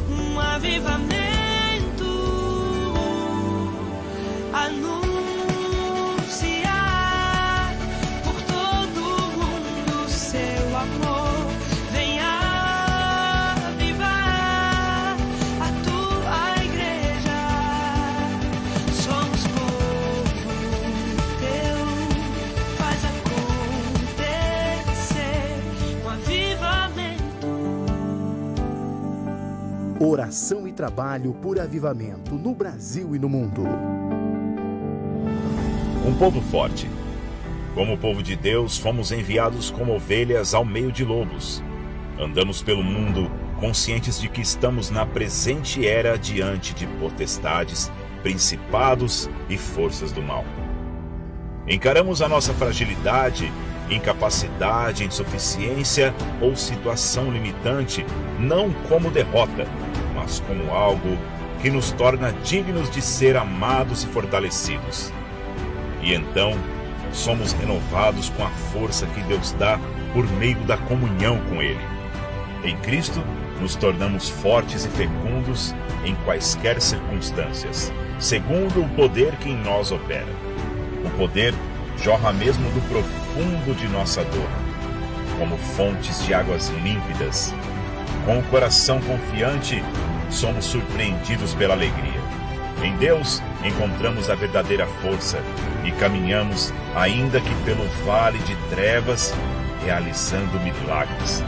um avivamento, anunciar por todo o mundo seu amor. Venha avivar a tua igreja. Somos povo teu, faz acontecer um avivamento. Oração e trabalho por avivamento no Brasil e no mundo. Um povo forte. Como povo de Deus, fomos enviados como ovelhas ao meio de lobos. Andamos pelo mundo conscientes de que estamos na presente era diante de potestades, principados e forças do mal. Encaramos a nossa fragilidade, incapacidade, insuficiência ou situação limitante não como derrota, mas como algo que nos torna dignos de ser amados e fortalecidos. E então, somos renovados com a força que Deus dá por meio da comunhão com Ele. Em Cristo, nos tornamos fortes e fecundos em quaisquer circunstâncias, segundo o poder que em nós opera. O poder jorra mesmo do profundo de nossa dor, como fontes de águas límpidas. Com o coração confiante, somos surpreendidos pela alegria. Em Deus, encontramos a verdadeira força e caminhamos, ainda que pelo vale de trevas, realizando milagres.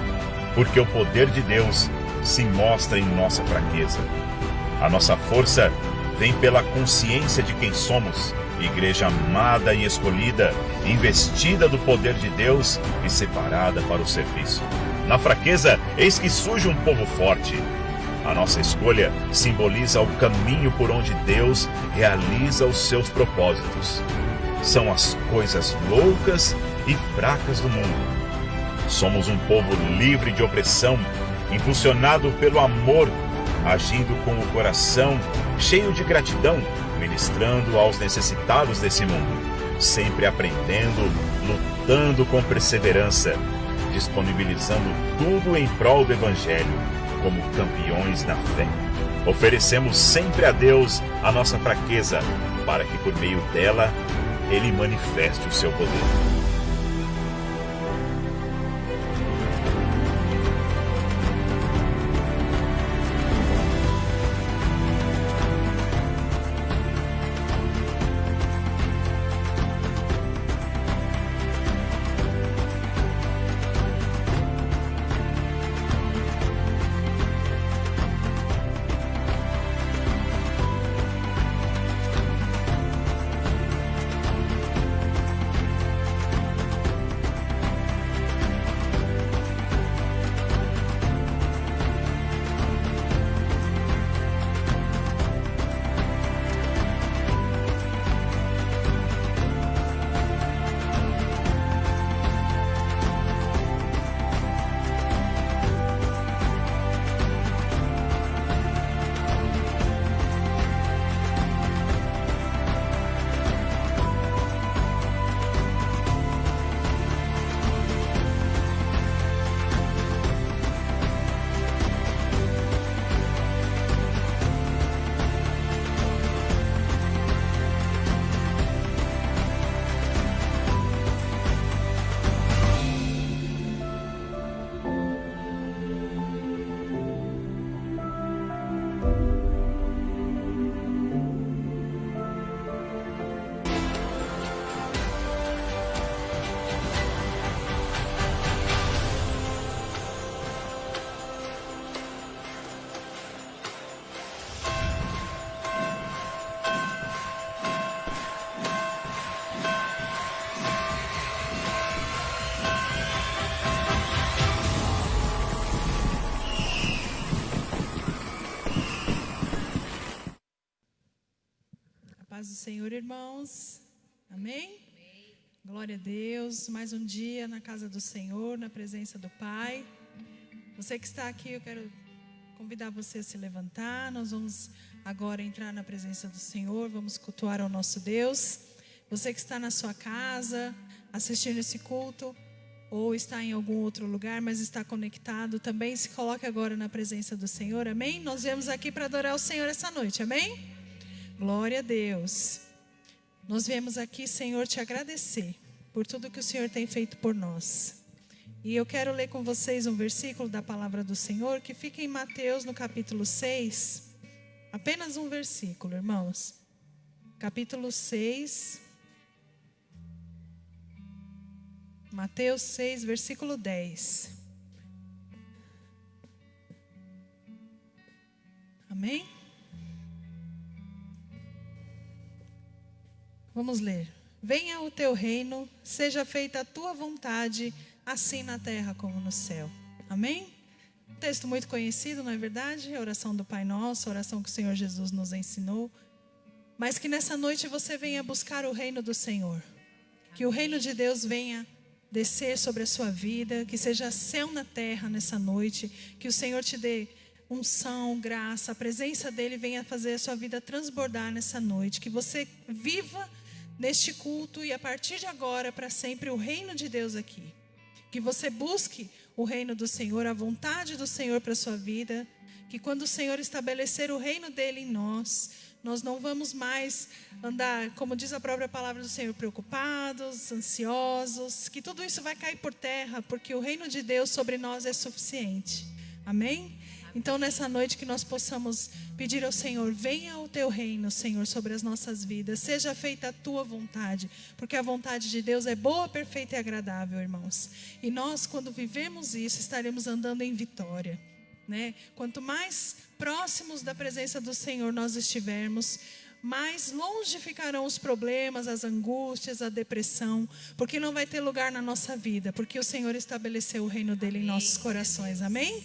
Porque o poder de Deus se mostra em nossa fraqueza. A nossa força vem pela consciência de quem somos, igreja amada e escolhida, investida do poder de Deus e separada para o serviço. Na fraqueza, eis que surge um povo forte. A nossa escolha simboliza o caminho por onde Deus realiza os seus propósitos. São as coisas loucas e fracas do mundo. Somos um povo livre de opressão, impulsionado pelo amor, agindo com o coração cheio de gratidão, ministrando aos necessitados desse mundo, sempre aprendendo, lutando com perseverança, disponibilizando tudo em prol do Evangelho, como campeões na fé. Oferecemos sempre a Deus a nossa fraqueza, para que por meio dela, Ele manifeste o seu poder. Paz do Senhor, irmãos. Amém? Glória a Deus. Mais um dia na casa do Senhor, na presença do Pai. Você que está aqui, eu quero convidar você a se levantar. Nós vamos agora entrar na presença do Senhor. Vamos cultuar ao nosso Deus. Você que está na sua casa, assistindo esse culto, ou está em algum outro lugar, mas está conectado, também se coloque agora na presença do Senhor, amém? Nós viemos aqui para adorar o Senhor essa noite, amém? Glória a Deus. Nós viemos aqui, Senhor, te agradecer por tudo que o Senhor tem feito por nós. E eu quero ler com vocês um versículo da palavra do Senhor, que fica em Mateus, no capítulo 6. Apenas um versículo, irmãos. Capítulo 6. Mateus 6, versículo 10. Amém? Vamos ler. Venha o teu reino, seja feita a tua vontade, assim na terra como no céu. Amém? Um texto muito conhecido, não é verdade? A oração do Pai Nosso, a oração que o Senhor Jesus nos ensinou. Mas que nessa noite você venha buscar o reino do Senhor. Que o reino de Deus venha descer sobre a sua vida, que seja céu na terra nessa noite, que o Senhor te dê unção, graça, a presença dEle venha fazer a sua vida transbordar nessa noite, que você viva neste culto e a partir de agora para sempre o reino de Deus aqui, que você busque o reino do Senhor, a vontade do Senhor para a sua vida, que quando o Senhor estabelecer o reino dEle em nós não vamos mais andar, como diz a própria palavra do Senhor, preocupados, ansiosos, que tudo isso vai cair por terra, porque o reino de Deus sobre nós é suficiente. Amém? Então nessa noite que nós possamos pedir ao Senhor, venha o teu reino, Senhor, sobre as nossas vidas, seja feita a tua vontade, porque a vontade de Deus é boa, perfeita e agradável, irmãos. E nós, quando vivemos isso, estaremos andando em vitória. Né? Quanto mais próximos da presença do Senhor nós estivermos, mais longe ficarão os problemas, as angústias, a depressão, porque não vai ter lugar na nossa vida, porque o Senhor estabeleceu o reino dele em nossos corações, amém?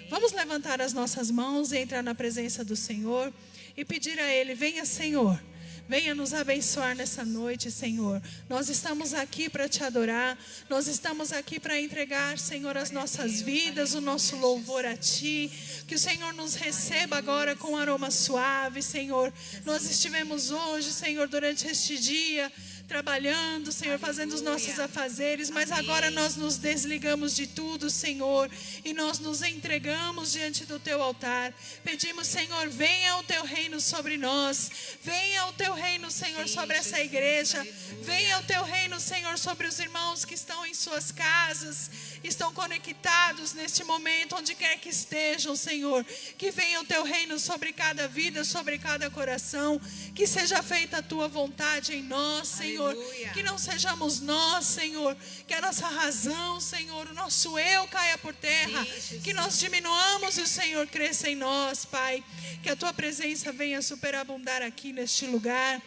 Vamos levantar as nossas mãos e entrar na presença do Senhor e pedir a Ele, venha Senhor. Venha nos abençoar nessa noite, Senhor. Nós estamos aqui para te adorar. Nós estamos aqui para entregar, Senhor, as nossas vidas, o nosso louvor a Ti. Que o Senhor nos receba agora com aroma suave, Senhor. Nós estivemos hoje, Senhor, durante este dia, trabalhando, Senhor, fazendo os nossos afazeres, mas agora nós nos desligamos de tudo, Senhor, e nós nos entregamos diante do Teu altar. Pedimos, Senhor, venha o Teu reino sobre nós, venha o Teu reino, Senhor, sobre essa igreja, venha o Teu reino, Senhor, sobre os irmãos que estão em suas casas, estão conectados neste momento, onde quer que estejam, Senhor, que venha o Teu reino sobre cada vida, sobre cada coração, que seja feita a Tua vontade em nós, Senhor. Aleluia. Que não sejamos nós, Senhor, que a nossa razão, Senhor, o nosso eu caia por terra, que nós diminuamos e o Senhor cresça em nós, Pai, que a Tua presença venha superabundar aqui neste lugar,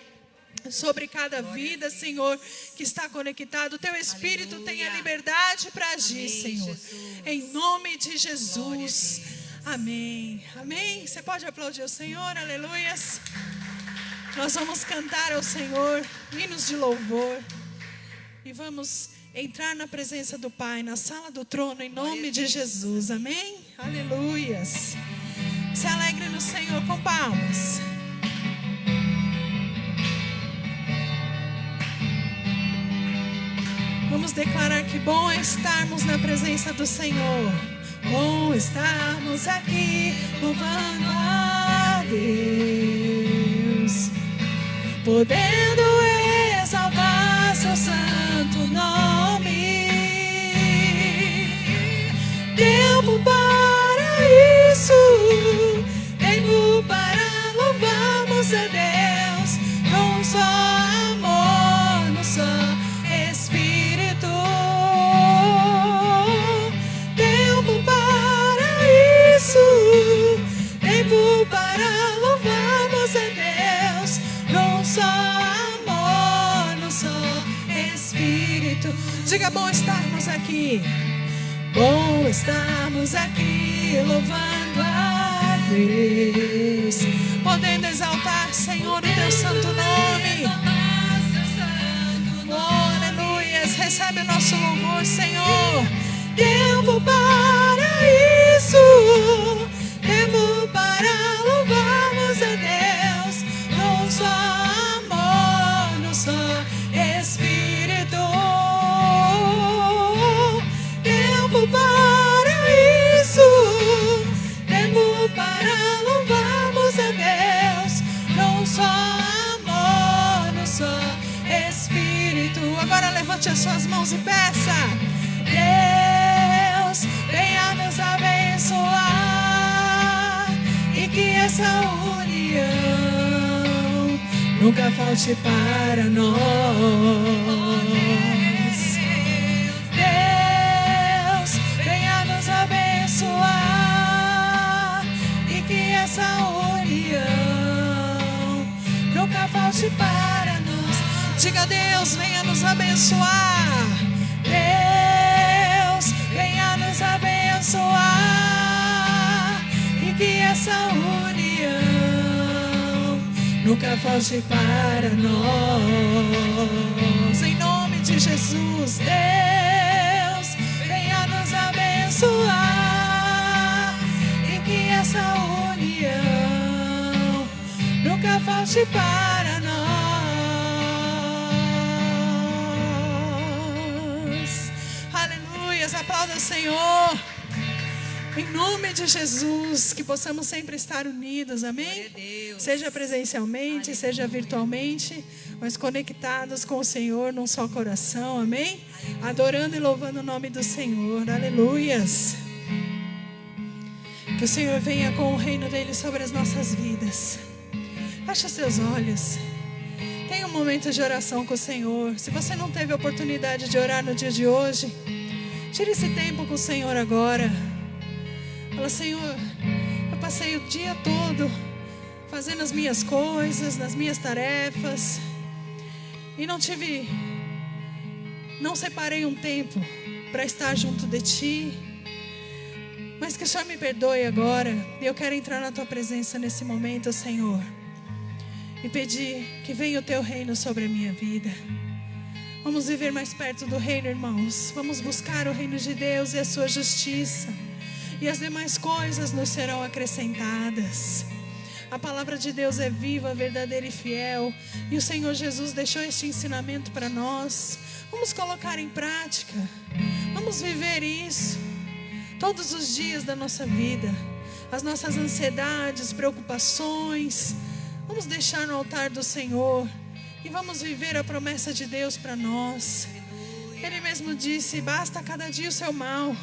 sobre cada vida, Senhor, que está conectado. O Teu Espírito Aleluia. Tenha liberdade para agir, amém, Senhor, Jesus. Em nome de Jesus, amém, amém. Você pode aplaudir o Senhor, aleluias. Nós vamos cantar ao Senhor hinos de louvor e vamos entrar na presença do Pai, na sala do trono, em nome de Jesus, amém? Aleluias. Se alegre no Senhor com palmas. Vamos declarar que bom é estarmos na presença do Senhor. Bom estarmos aqui louvando a Deus, podendo exaltar seu santo nome. Tempo para isso, tempo para louvarmos a Deus, com só amor, no só Espírito. Tempo para isso, tempo para louvarmos a Deus, com só amor, no só Espírito. Diga, bom estarmos aqui. Bom estarmos aqui louvando a Deus, podendo exaltar, Senhor, o Teu santo nome. Oh, aleluias, recebe o nosso louvor, Senhor. Tempo para isso, tempo para louvarmos a Deus, com só amor, no só Espírito. agora levante as suas mãos e peça. Deus, venha nos abençoar e que essa união nunca falte para nós. Deus, venha nos abençoar e que essa união nunca falte para nós. Diga: Deus, venha nos abençoar. Deus, venha nos abençoar e que essa união nunca falte para nós. Em nome de Jesus, Deus, venha nos abençoar e que essa união nunca falte para nós. Aleluia, aplauda o Senhor. Em nome de Jesus, que possamos sempre estar unidos, amém? Seja presencialmente, seja virtualmente, mas conectados com o Senhor num só coração, amém? Adorando e louvando o nome do Senhor, aleluias. Que o Senhor venha com o reino dele sobre as nossas vidas. Feche seus olhos. Tenha um momento de oração com o Senhor. Se você não teve a oportunidade de orar no dia de hoje, tire esse tempo com o Senhor agora. Fala: Senhor, eu passei o dia todo fazendo as minhas coisas, nas minhas tarefas, e não separei um tempo para estar junto de Ti. Mas que o Senhor me perdoe agora. Eu quero entrar na Tua presença nesse momento, Senhor, e pedir que venha o Teu reino sobre a minha vida. Vamos viver mais perto do reino, irmãos. Vamos buscar o reino de Deus e a sua justiça, e as demais coisas nos serão acrescentadas. A palavra de Deus é viva, verdadeira e fiel, e o Senhor Jesus deixou este ensinamento para nós. Vamos colocar em prática. Vamos viver isso todos os dias da nossa vida. As nossas ansiedades, preocupações, vamos deixar no altar do Senhor e vamos viver a promessa de Deus para nós. Ele mesmo disse: basta cada dia o seu mal.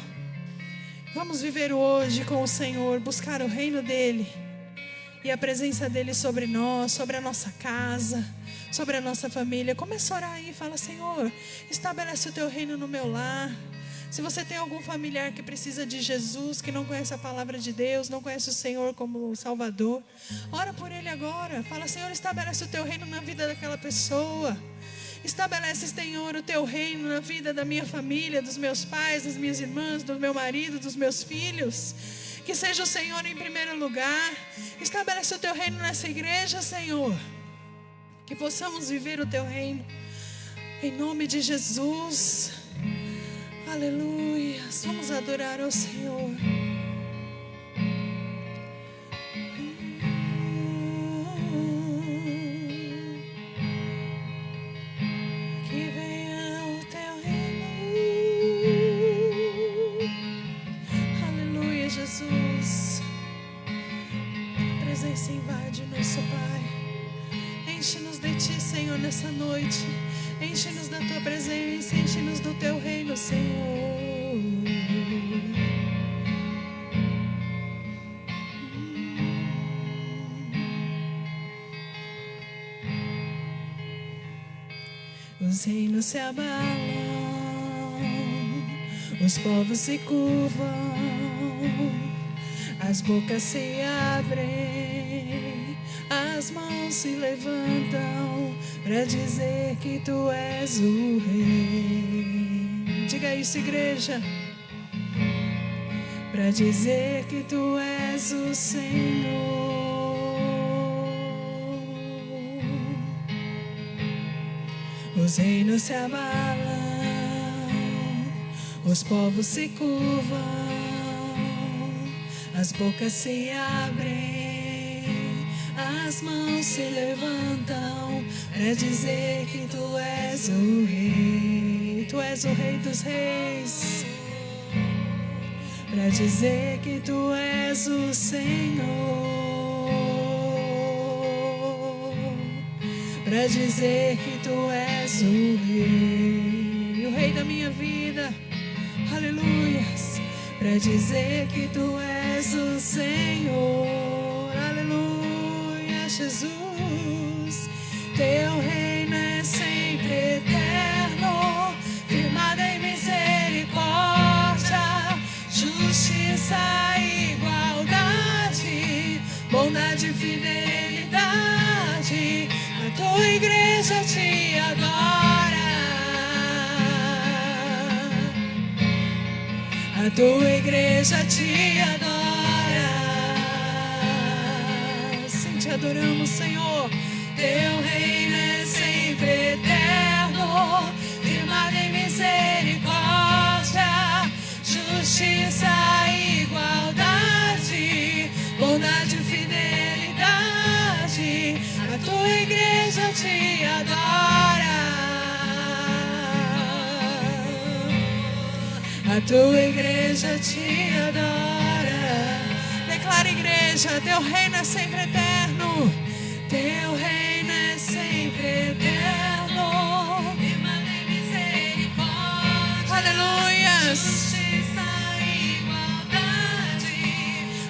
Vamos viver hoje com o Senhor, buscar o reino dEle e a presença dEle sobre nós, sobre a nossa casa, sobre a nossa família. Começa a orar aí, fala: Senhor, estabelece o Teu reino no meu lar. Se você tem algum familiar que precisa de Jesus, que não conhece a palavra de Deus, não conhece o Senhor como Salvador, ora por ele agora. Fala: Senhor, estabelece o Teu reino na vida daquela pessoa. Estabelece, Senhor, o Teu reino na vida da minha família, dos meus pais, das minhas irmãs, do meu marido, dos meus filhos. Que seja o Senhor em primeiro lugar. Estabelece o Teu reino nessa igreja, Senhor. Que possamos viver o Teu reino em nome de Jesus. Aleluia. Vamos adorar ao Senhor. Que venha o Teu reino. Aleluia, Jesus. A presença invade o nosso Pai. Enche-nos de Ti, Senhor, nessa noite. Enche-nos da Tua presença, enche-nos do Teu reino, Senhor. Os reinos se abalam, os povos se curvam, as bocas se abrem, as mãos se levantam para dizer que Tu és o Rei. Diga isso, igreja. Para dizer que Tu és o Senhor. Os reinos se abalam, os povos se curvam, as bocas se abrem, as mãos se levantam para dizer que Tu és o Rei. Tu és o Rei dos Reis. Para dizer que Tu és o Senhor. Para dizer que Tu és o Rei. minha vida. Aleluias. Para dizer que tu és o Senhor. Aleluia, Jesus. Teu reino é sempre eterno, firmado em misericórdia, justiça e igualdade, bondade e fidelidade. A tua igreja te adora. A tua igreja te adora. Sim, te adoramos, Senhor. Teu reino é sempre eterno, firmado em misericórdia, justiça e igualdade, bondade e fidelidade. A tua igreja te adora. A tua igreja te adora. Declara, igreja, teu reino é sempre eterno. Teu reino é sempre eterno, firmado em misericórdia, aleluias, justiça e igualdade,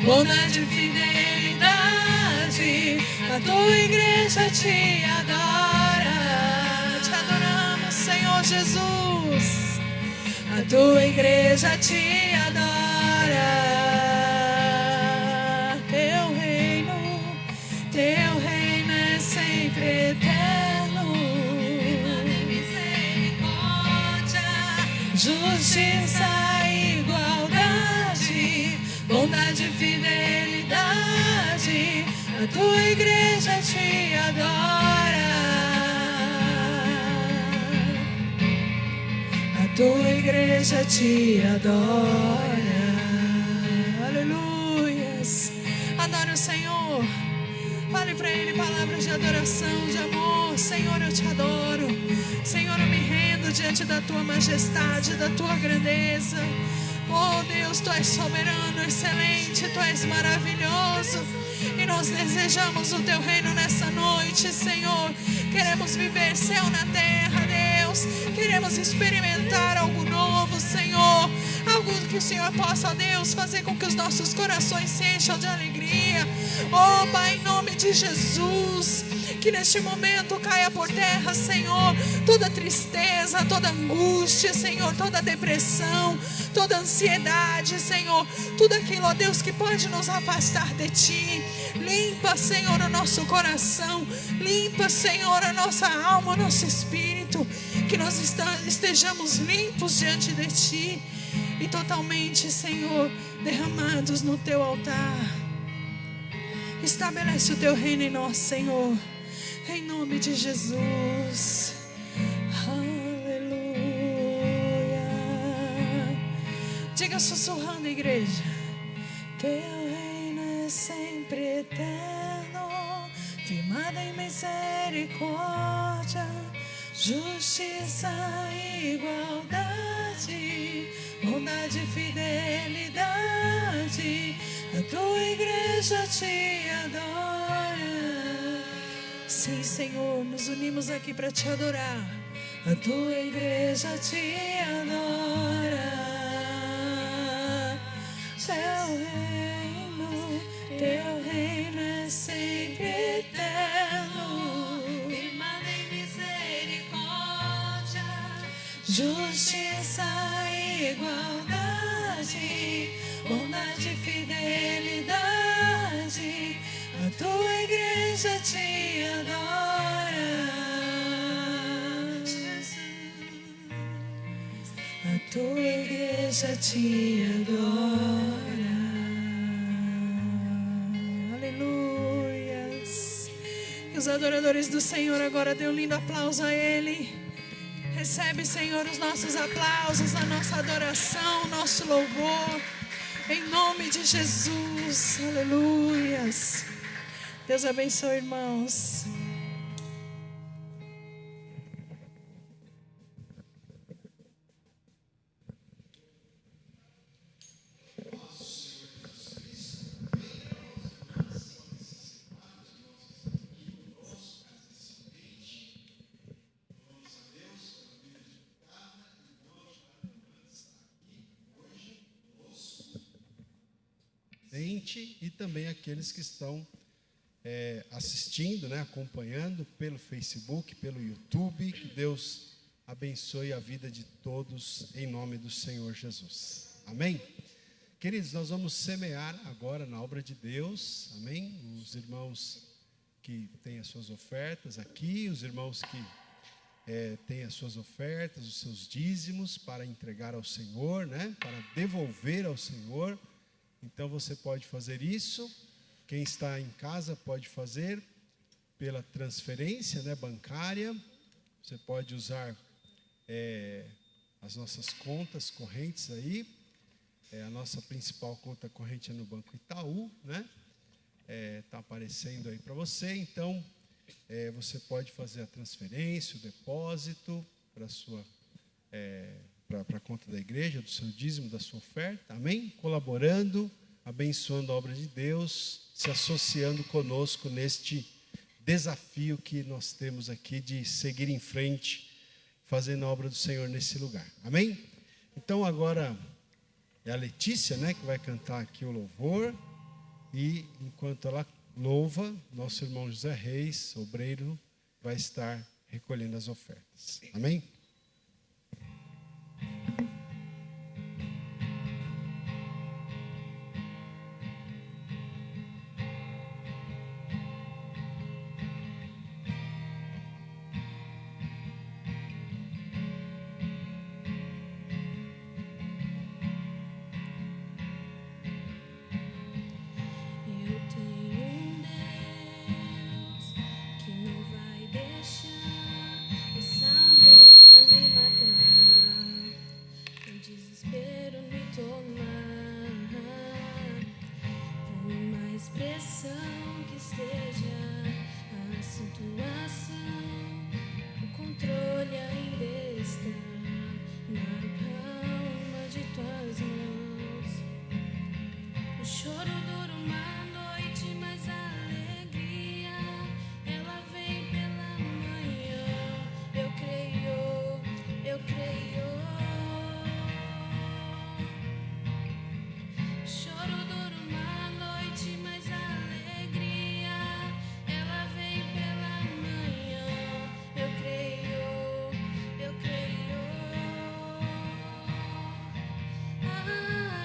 bondade e fidelidade. A tua igreja te adora. Te adoramos, Senhor Jesus. A tua igreja te adora. Teu reino é sempre eterno, misericórdia, justiça e igualdade, bondade e fidelidade. A tua igreja te adora. A tua igreja te adora. Aleluias. Adora o Senhor. Fale para Ele palavras de adoração, de amor. Senhor, eu te adoro. Senhor, eu me rendo diante da Tua majestade, da Tua grandeza. Oh Deus, Tu és soberano, excelente, Tu és maravilhoso. E nós desejamos o Teu reino nessa noite, Senhor. Queremos viver céu na terra, Deus. Queremos experimentar algo novo, Senhor. Algo que o Senhor possa, Deus, fazer com que os nossos corações se encham de alegria. Oh Pai, em nome de Jesus, que neste momento caia por terra, Senhor, toda tristeza, toda angústia, Senhor, toda depressão, toda ansiedade, Senhor, tudo aquilo, ó Deus, que pode nos afastar de Ti. Limpa, Senhor, o nosso coração, limpa, Senhor, a nossa alma, o nosso espírito, que nós estejamos limpos diante de Ti e totalmente, Senhor, derramados no Teu altar. Estabelece o Teu reino em nós, Senhor, em nome de Jesus. Aleluia. Diga sussurrando, igreja. Teu reino é sempre eterno, firmado em misericórdia, justiça e igualdade, bondade e fidelidade. A tua igreja te adora. Sim, Senhor, nos unimos aqui para te adorar. A tua igreja te adora. Teu reino é sempre eterno, firmado em misericórdia, justiça e igualdade, bondade e fidelidade. A tua igreja te adora, Jesus. A tua igreja te adora. Aleluias. E os adoradores do Senhor agora dê um lindo aplauso a Ele. Recebe, Senhor, os nossos aplausos, a nossa adoração, nosso louvor. Em nome de Jesus. Aleluias. Deus abençoe, irmãos. presente e também aqueles que estão assistindo, né, acompanhando pelo Facebook, pelo YouTube. Que Deus abençoe a vida de todos em nome do Senhor Jesus. Amém? Queridos, nós vamos semear agora na obra de Deus. Amém? Os irmãos que têm as suas ofertas aqui, os irmãos que têm as suas ofertas, os seus dízimos para entregar ao Senhor, né, para devolver ao Senhor. Então você pode fazer isso. Quem está em casa pode fazer pela transferência, né, bancária. Você pode usar as nossas contas correntes aí. A nossa principal conta corrente é no Banco Itaú, né? Está aparecendo aí para você. Então, você pode fazer a transferência, o depósito para a conta da igreja, do seu dízimo, da sua oferta. Amém? Colaborando, abençoando a obra de Deus, se associando conosco neste desafio que nós temos aqui de seguir em frente, fazendo a obra do Senhor nesse lugar. Amém? Então agora é a Letícia, né, que vai cantar aqui o louvor, e enquanto ela louva, nosso irmão José Reis, obreiro, vai estar recolhendo as ofertas. Amém? Eu tenho um Deus que não vai deixar essa luta me matar, o desespero me tomar. Por mais pressão que esteja a situação, o controle ainda está na palma de tuas mãos. O choro dura uma noite, mas a alegria, ela vem pela manhã. Eu creio, eu creio. O choro dura uma noite, mas a alegria, ela vem pela manhã. Eu creio, eu creio.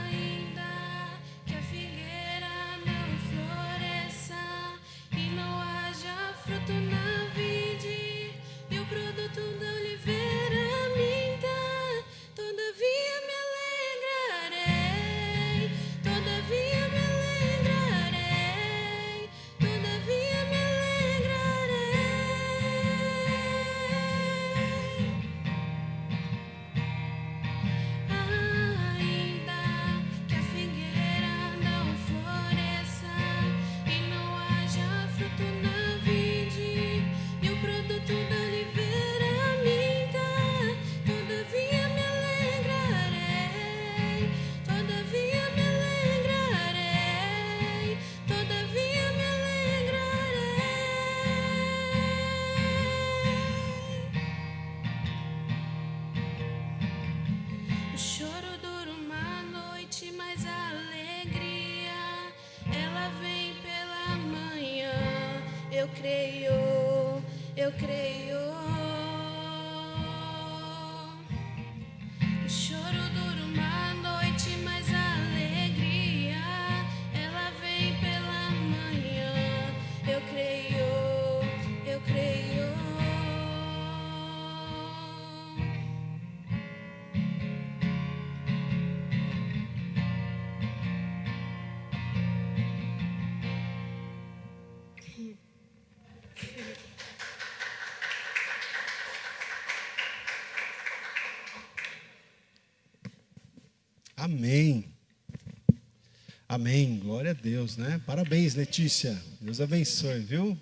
Ainda que a figueira não floresça e não haja fruto na vide e o produto da oliveira minta, todavia me alegrarei, todavia me alegrarei, todavia me alegrarei. Ainda que a figueira não floresça e não haja fruto na vide e o produto da oliveira minta, todavia me alegrarei, todavia me alegrarei, todavia me alegrarei. O choro dura uma noite, mas a alegria, ela vem pela manhã. Eu creio, eu creio. O choro dura uma noite, mas a alegria, ela vem pela manhã. Eu creio, eu creio. Amém. Amém. Glória a Deus, né? Parabéns, Letícia. Deus abençoe, viu?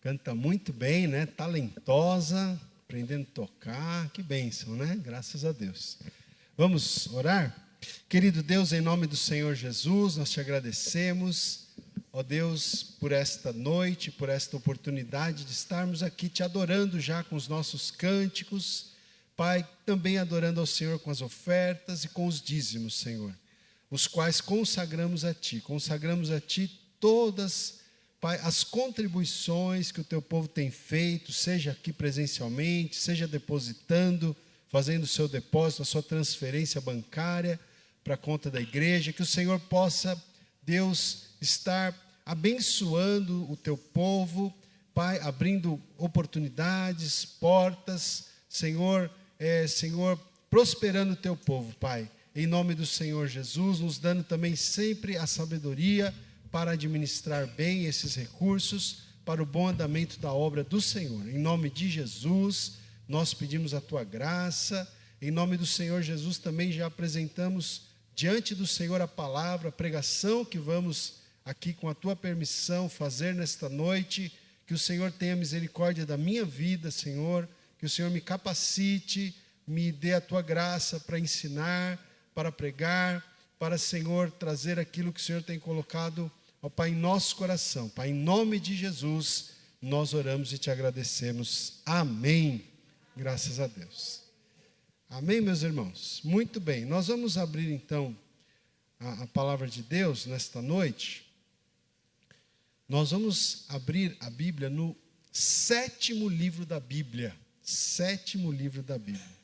Canta muito bem, né? Talentosa, aprendendo a tocar. Que bênção, né? Graças a Deus. Vamos orar? Querido Deus, em nome do Senhor Jesus, nós te agradecemos, ó Deus, por esta noite, por esta oportunidade de estarmos aqui te adorando já com os nossos cânticos. Pai, também adorando ao Senhor com as ofertas e com os dízimos, Senhor. os quais consagramos a Ti. Consagramos a Ti todas, Pai, as contribuições que o Teu povo tem feito, seja aqui presencialmente, seja depositando, fazendo o seu depósito, a sua transferência bancária para a conta da igreja, que o Senhor possa, Deus, estar abençoando o Teu povo, Pai, abrindo oportunidades, portas, Senhor, prosperando o Teu povo, Pai, em nome do Senhor Jesus, nos dando também sempre a sabedoria para administrar bem esses recursos, para o bom andamento da obra do Senhor. Em nome de Jesus, nós pedimos a Tua graça, em nome do Senhor Jesus também já apresentamos diante do Senhor a palavra, a pregação que vamos aqui com a Tua permissão fazer nesta noite, que o Senhor tenha misericórdia da minha vida, Senhor, que o Senhor me capacite, me dê a Tua graça para ensinar, para pregar, para, Senhor, trazer aquilo que o Senhor tem colocado, ó Pai, em nosso coração. Pai, em nome de Jesus, nós oramos e Te agradecemos. Amém. Graças a Deus. Amém, meus irmãos? Muito bem, nós vamos abrir então a palavra de Deus nesta noite. Nós vamos abrir a Bíblia no 7º livro da Bíblia. 7º livro da Bíblia.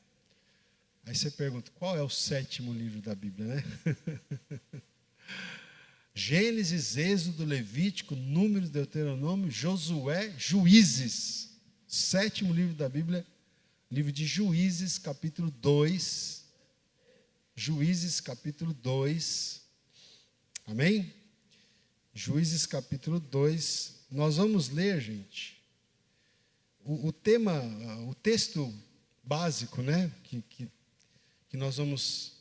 Aí você pergunta, qual é o 7º livro da Bíblia, né? Gênesis, Êxodo, Levítico, Números, Deuteronômio, Josué, Juízes. 7º livro da Bíblia, livro de Juízes, capítulo 2. Juízes, capítulo 2. Amém? Juízes, capítulo 2. Nós vamos ler, gente, o texto básico, né, que nós vamos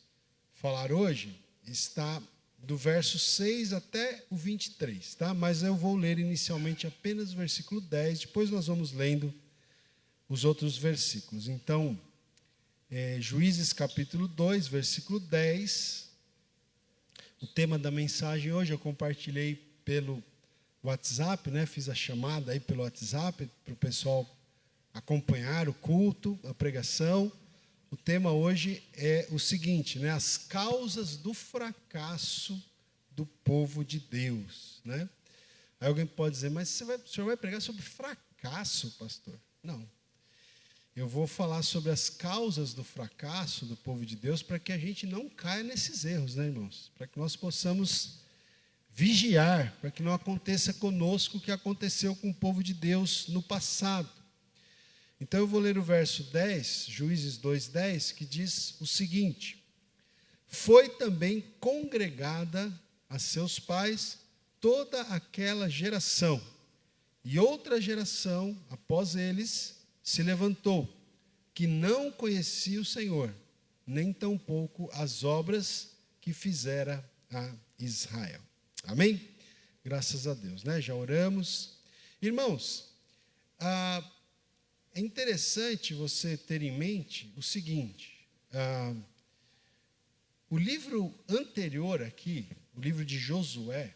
falar hoje, está do verso 6 até o 23, tá? Mas eu vou ler inicialmente apenas o versículo 10, depois nós vamos lendo os outros versículos. Então, Juízes capítulo 2, versículo 10, o tema da mensagem hoje eu compartilhei pelo WhatsApp, né? Fiz a chamada aí pelo WhatsApp para o pessoal acompanhar o culto, a pregação. O tema hoje é o seguinte, né? As causas do fracasso do povo de Deus, né? Aí alguém pode dizer, mas o senhor vai pregar sobre fracasso, pastor? Não. Eu vou falar sobre as causas do fracasso do povo de Deus para que a gente não caia nesses erros, né, irmãos? Para que nós possamos vigiar, para que não aconteça conosco o que aconteceu com o povo de Deus no passado. Então eu vou ler o verso 10, Juízes 2:10, que diz o seguinte: foi também congregada a seus pais toda aquela geração, e outra geração após eles se levantou, que não conhecia o Senhor, nem tampouco as obras que fizera a Israel. Amém? Graças a Deus, né? Já oramos. Irmãos, é interessante você ter em mente o seguinte, o livro anterior aqui, o livro de Josué,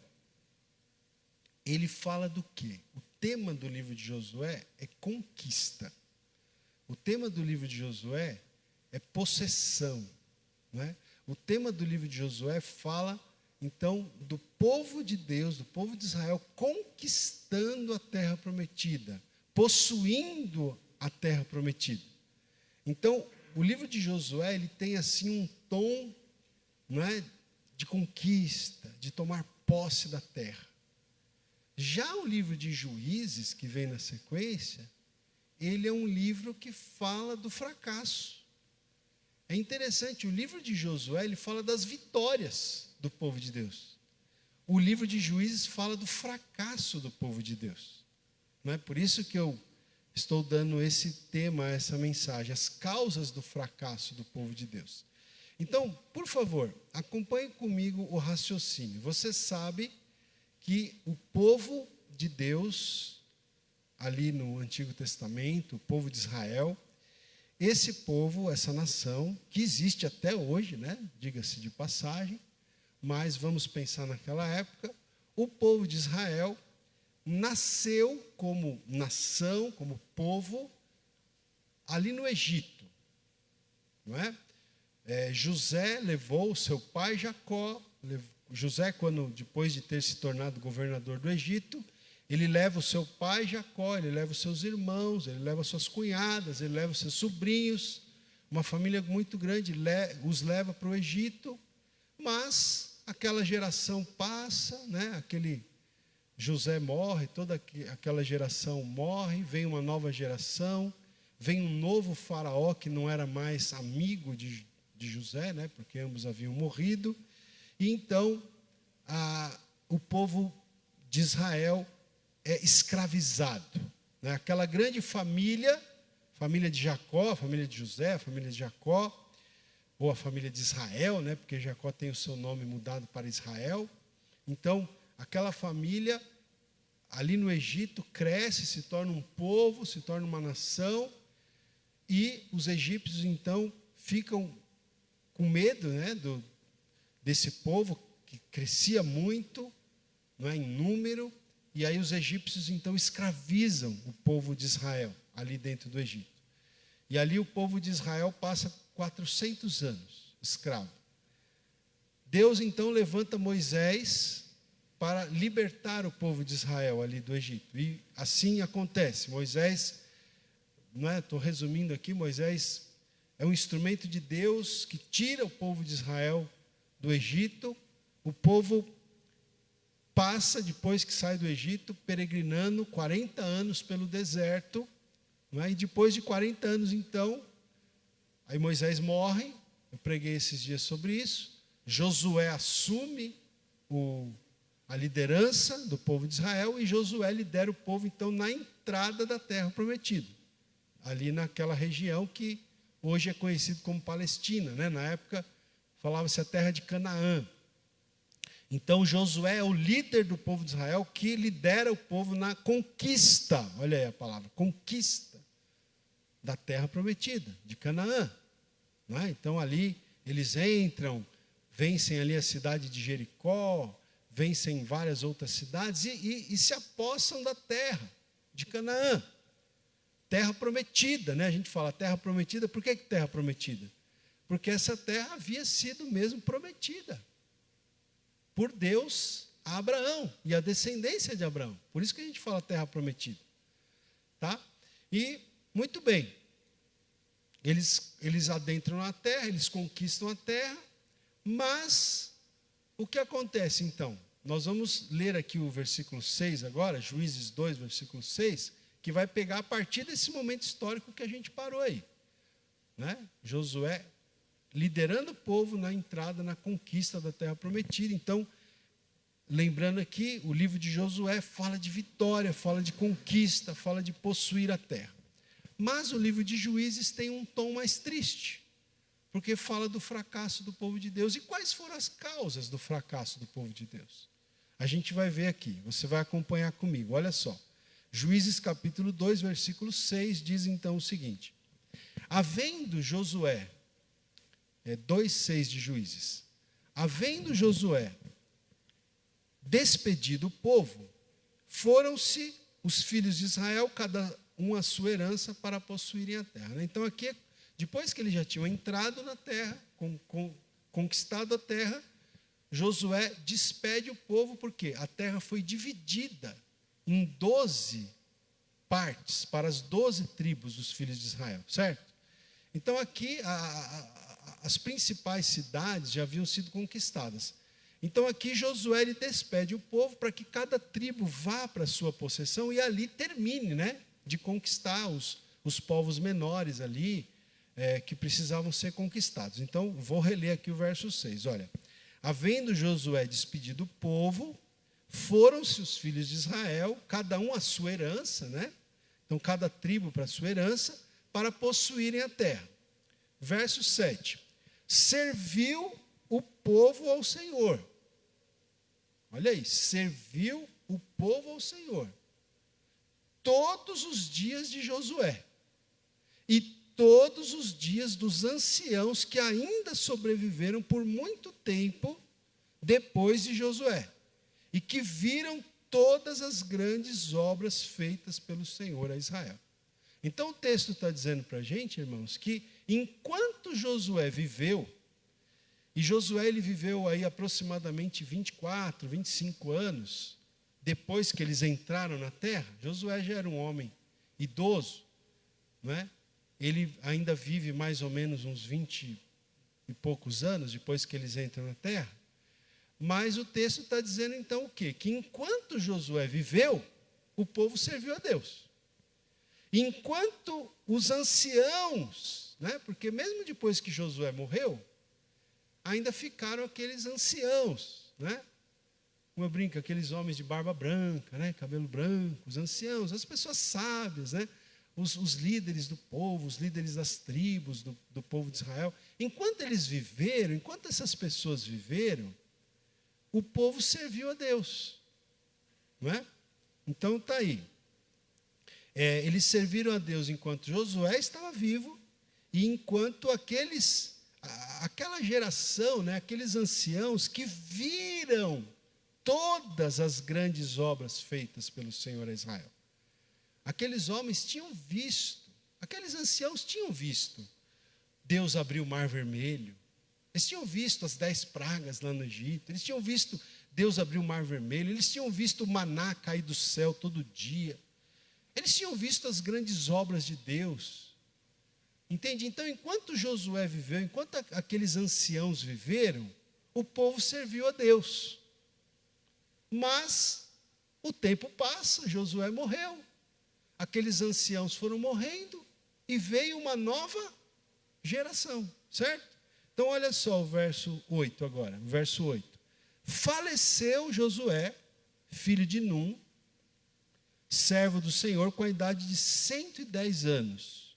ele fala do quê? O tema do livro de Josué é conquista. O tema do livro de Josué é possessão, né? O tema do livro de Josué fala, então, do povo de Deus, do povo de Israel, conquistando a terra prometida, possuindo a terra prometida. Então, o livro de Josué, ele tem assim um tom, não é, de conquista, de tomar posse da terra. Já o livro de Juízes, que vem na sequência, ele é um livro que fala do fracasso. É interessante, o livro de Josué, ele fala das vitórias do povo de Deus. O livro de Juízes fala do fracasso do povo de Deus. Não é por isso que eu estou dando esse tema, essa mensagem, as causas do fracasso do povo de Deus. Então, por favor, acompanhe comigo o raciocínio. Você sabe que o povo de Deus, ali no Antigo Testamento, o povo de Israel, esse povo, essa nação, que existe até hoje, né? Diga-se de passagem, mas vamos pensar naquela época, o povo de Israel nasceu como nação, como povo, ali no Egito, não é? José levou o seu pai Jacó José, quando depois de ter se tornado governador do Egito, ele leva o seu pai Jacó, ele leva os seus irmãos, ele leva suas cunhadas, ele leva os seus sobrinhos, uma família muito grande, os leva para o Egito, mas aquela geração passa, né? Aquele José morre, toda aquela geração morre, vem uma nova geração, vem um novo faraó que não era mais amigo de José, né? Porque ambos haviam morrido, e então o povo de Israel é escravizado, né? Aquela grande família de Jacó, a família de José, a família de Jacó, ou a família de Israel, né? Porque Jacó tem o seu nome mudado para Israel. Então, aquela família ali no Egito cresce, se torna um povo, se torna uma nação, e os egípcios então ficam com medo, né, desse povo que crescia muito, não é, em número, e aí os egípcios então escravizam o povo de Israel ali dentro do Egito. E ali o povo de Israel passa 400 anos escravo. Deus então levanta Moisés para libertar o povo de Israel ali do Egito. E assim acontece. Moisés, não é? Estou resumindo aqui, Moisés é um instrumento de Deus que tira o povo de Israel do Egito. O povo passa, depois que sai do Egito, peregrinando 40 anos pelo deserto, não é? E depois de 40 anos, então, aí Moisés morre, eu preguei esses dias sobre isso, Josué assume a liderança do povo de Israel, e Josué lidera o povo, então, na entrada da terra prometida, ali naquela região que hoje é conhecido como Palestina, né? Na época falava-se a terra de Canaã. Então Josué é o líder do povo de Israel que lidera o povo na conquista, olha aí a palavra, conquista da terra prometida, de Canaã. Não é? Então ali eles entram, vencem ali a cidade de Jericó, vencem várias outras cidades e se apossam da terra de Canaã. Terra prometida, né? A gente fala terra prometida, por que terra prometida? Porque essa terra havia sido mesmo prometida por Deus a Abraão e a descendência de Abraão. Por isso que a gente fala terra prometida. Tá? E, muito bem, eles adentram na terra, eles conquistam a terra, mas o que acontece então? Nós vamos ler aqui o versículo 6 agora, Juízes 2, versículo 6, que vai pegar a partir desse momento histórico que a gente parou aí. Né? Josué liderando o povo na entrada, na conquista da terra prometida. Então, lembrando aqui, o livro de Josué fala de vitória, fala de conquista, fala de possuir a terra. Mas o livro de Juízes tem um tom mais triste, porque fala do fracasso do povo de Deus. E quais foram as causas do fracasso do povo de Deus? A gente vai ver aqui, você vai acompanhar comigo, olha só. Juízes capítulo 2, versículo 6, diz então o seguinte: havendo Josué, 2,6 de Juízes, havendo Josué despedido o povo, foram-se os filhos de Israel, cada um a sua herança, para possuírem a terra. Então aqui, depois que eles já tinham entrado na terra, conquistado a terra, Josué despede o povo, porque a terra foi dividida em 12 partes, para as 12 tribos dos filhos de Israel, certo? Então aqui, as principais cidades já haviam sido conquistadas. Então aqui Josué ele despede o povo para que cada tribo vá para a sua possessão e ali termine, né, de conquistar os povos menores ali, que precisavam ser conquistados. Então vou reler aqui o verso 6, olha. Havendo Josué despedido o povo, foram-se os filhos de Israel, cada um a sua herança, né? Então cada tribo para a sua herança, para possuírem a terra. Verso 7. Serviu o povo ao Senhor. Olha aí, serviu o povo ao Senhor todos os dias de Josué e todos os dias dos anciãos que ainda sobreviveram por muito tempo depois de Josué e que viram todas as grandes obras feitas pelo Senhor a Israel. Então o texto está dizendo para a gente, irmãos, que enquanto Josué viveu, E Josué, ele viveu aí aproximadamente 24, 25 anos, depois que eles entraram na terra. Josué já era um homem idoso, não é? Ele ainda vive mais ou menos uns 20 e poucos anos depois que eles entram na terra. Mas o texto está dizendo então o quê? Que enquanto Josué viveu, o povo serviu a Deus. Enquanto os anciãos, né? Porque mesmo depois que Josué morreu, ainda ficaram aqueles anciãos, né? Como eu brinco, aqueles homens de barba branca, né? Cabelo branco, os anciãos, as pessoas sábias, né? Os líderes do povo, os líderes das tribos do povo de Israel. Enquanto eles viveram, enquanto essas pessoas viveram, o povo serviu a Deus, não é? Então está aí. Eles serviram a Deus enquanto Josué estava vivo e enquanto aquela geração, né, aqueles anciãos que viram todas as grandes obras feitas pelo Senhor a Israel. Aqueles homens tinham visto, aqueles anciãos tinham visto Deus abrir o mar vermelho. Eles tinham visto as 10 pragas lá no Egito. Eles tinham visto Deus abrir o mar vermelho. Eles tinham visto o maná cair do céu todo dia. Eles tinham visto as grandes obras de Deus. Entende? Então, enquanto Josué viveu, enquanto aqueles anciãos viveram, o povo serviu a Deus. Mas o tempo passa, Josué morreu. Aqueles anciãos foram morrendo e veio uma nova geração, certo? Então, olha só o verso 8 agora, verso 8. Faleceu Josué, filho de Num, servo do Senhor, com a idade de 110 anos.